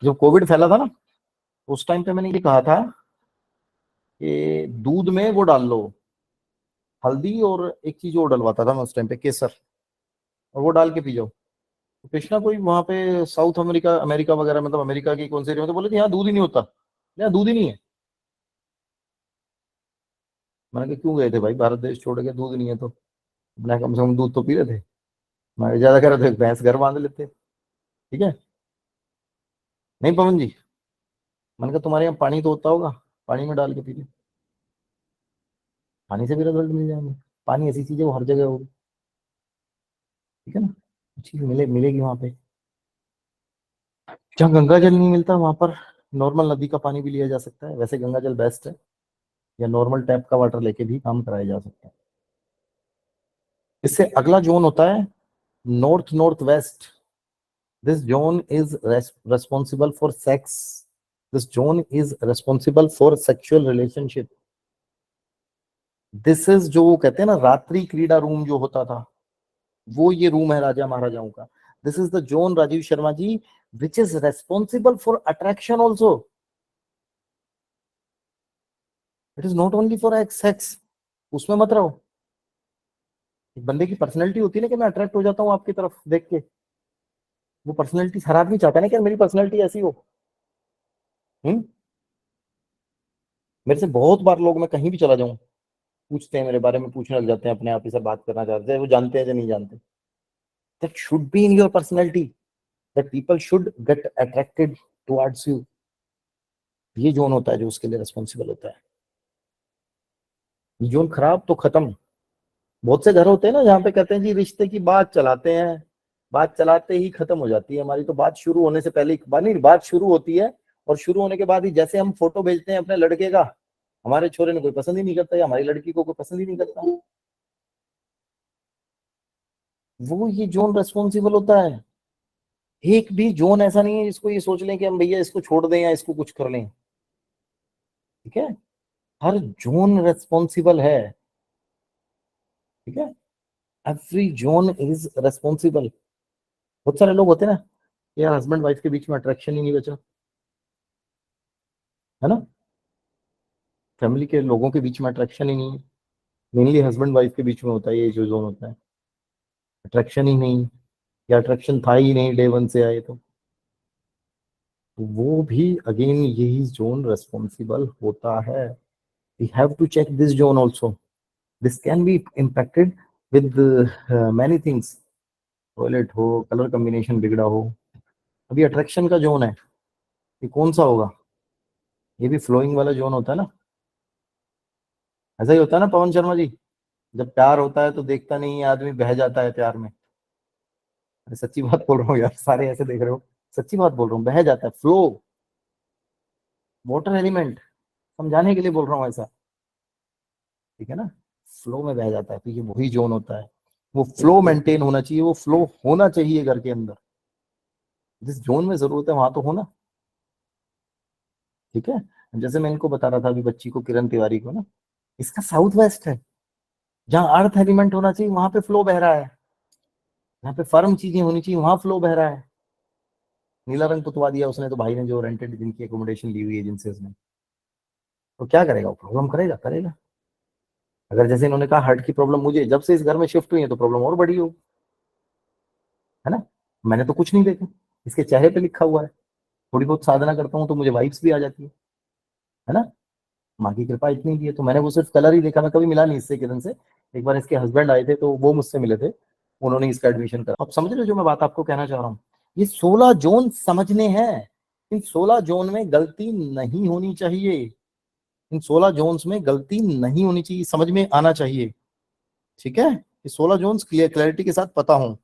S1: जब कोविड फैला था ना, उस टाइम पे मैंने ये कहा था कि दूध में वो डाल लो, हल्दी और एक चीज और डलवाता था मैं उस टाइम पे, केसर, और वो डाल के पी जाओ। तो कृष्णा कोई वहां पे साउथ अमेरिका, अमेरिका वगैरह, मतलब अमेरिका की कौन सी एरिया में, तो बोले थे यहाँ दूध ही नहीं होता, यहाँ दूध ही नहीं है। मैंने कहा क्यों गए थे भाई भारत देश छोड़ के, दूध नहीं है तो? मैंने कम से कम दूध तो पी रहे थे। मैं ज्यादा कर रहे थे, भैंस घर बांध लेते। ठीक है, नहीं पवन जी, मैंने कहा तुम्हारे यहाँ पानी तो होता होगा, पानी में डाल के पी लो, पानी से भी रिजल्ट मिल जाएंगे। पानी ऐसी चीज है वो हर जगह होगी। ठीक है ना, चीज मिलेगी वहां पे। जहाँ गंगा जल नहीं मिलता वहां पर नॉर्मल नदी का पानी भी लिया जा सकता है, वैसे गंगा जल बेस्ट है, या नॉर्मल टैप का वाटर लेके भी काम कराया जा सकता है। इससे अगला जोन होता है north north west. This zone is responsible for sex, this zone is responsible for sexual relationship. This is जो वो कहते हैं ना रात्रि क्रीड़ा रूम जो होता था, वो ये रूम है राजा महाराजाओं का। This is the zone Rajiv Sharma ji, which is responsible for attraction also. It is not only for sex, उसमें मत रहो। एक बंदे की पर्सनैलिटी होती है ना कि मैं अट्रैक्ट हो जाता हूँ आपकी तरफ देख के, वो पर्सनैलिटी हर आदमी चाहता है ना कि मेरी पर्सनैलिटी ऐसी हो। हम्म, मेरे से बहुत बार लोग, मैं कहीं भी चला जाऊं, पूछते हैं मेरे बारे में, पूछने लग जाते हैं अपने आप ही, से बात करना चाहते हैं, वो जानते हैं या नहीं जानते। That should be in your personality, that people should get attracted towards you. ये जोन होता है जो उसके लिए रिस्पॉन्सिबल होता है। ये जोन खराब तो खत्म। बहुत से घर होते हैं ना जहाँ पे कहते हैं जी रिश्ते की बात चलाते हैं, बात चलाते ही खत्म हो जाती है हमारी, तो बात शुरू होने से पहले ही बात नहीं, बात शुरू होती है, और शुरू होने के बाद ही जैसे हम फोटो भेजते हैं अपने लड़के का, हमारे छोरे ने कोई पसंद ही नहीं करता, या हमारी लड़की को कोई पसंद ही नहीं करता। वो ये जोन रेस्पॉन्सिबल होता है। एक भी जोन ऐसा नहीं है जिसको ये सोच लें कि हम भैया इसको छोड़ दें या इसको कुछ कर लें। ठीक है, हर जोन रेस्पॉन्सिबल है। ठीक है, एवरी जोन इज रेस्पॉन्सिबल। बहुत सारे लोग होते हैं ना, यार हस्बैंड वाइफ के बीच में अट्रैक्शन ही नहीं बचा, है ना, फैमिली के लोगों के बीच में अट्रैक्शन ही नहीं है, मेनली हस्बैंड वाइफ के बीच में होता है ये जो जोन होता है, अट्रैक्शन ही नहीं, या अट्रैक्शन था ही नहीं डे वन से आए तो वो भी अगेन यही जोन रेस्पॉन्सिबल होता है। We have to check this zone also, this can be impacted with many things, toilet हो, कलर कॉम्बिनेशन बिगड़ा हो। अभी अट्रैक्शन का जोन है, ये कौन सा होगा, ये भी फ्लोइंग वाला जोन होता है ना, ऐसा ही होता है ना पवन शर्मा जी, जब प्यार होता है तो देखता नहीं है आदमी, बह जाता है प्यार में। अरे सच्ची बात बोल रहा हूँ यार, सारे ऐसे देख रहे हो, सच्ची बात बोल रहा हूँ, बह जाता है, फ्लो, वाटर एलिमेंट, समझाने के लिए बोल रहा हूँ ऐसा, ठीक है ना, फ्लो में बह जाता है, तो ये वही जोन होता है, वो फ्लो मेंटेन होना चाहिए, वो फ्लो होना चाहिए घर के अंदर, जिस जोन में जरूरत है वहां तो होना, ठीक है। जैसे मैं इनको बता रहा था अभी बच्ची को, किरण तिवारी को ना, इसका साउथ वेस्ट है, जहाँ अर्थ एलिमेंट होना चाहिए वहां पे फ्लो बह रहा है, यहाँ पे फर्म चीजें होनी चाहिए वहां फ्लो बह रहा है, नीला रंग पुतवा दिया उसने, तो भाई ने जो रेंटेड जिनकी एकोमोडेशन ली हुई एजेंसी में, तो क्या करेगा, वो प्रॉब्लम करेगा करेगा। अगर जैसे इन्होंने कहा हार्ट की प्रॉब्लम मुझे जब से इस घर में शिफ्ट हुई है, तो प्रॉब्लम और बड़ी हो, है ना, मैंने तो कुछ नहीं देखा, इसके चेहरे पे लिखा हुआ है, थोड़ी बहुत साधना करता हूँ तो मुझे वाइब्स भी आ जाती है ना, माँ की कृपा इतनी दी है, तो मैंने वो सिर्फ कलर ही देखा, मैं कभी मिला नहीं इससे किरण से। एक बार इसके हस्बैंड आए थे तो वो मुझसे मिले थे, उन्होंने इसका एडमिशन करा। आप समझ रहे हो जो मैं बात आपको कहना चाह रहा हूँ, ये 16 जोन समझने हैं, इन 16 जोन में गलती नहीं होनी चाहिए, इन 16 जोन्स में गलती नहीं होनी चाहिए, समझ में आना चाहिए, ठीक है, ये 16 जोन्स क्लियरिटी के साथ पता हो।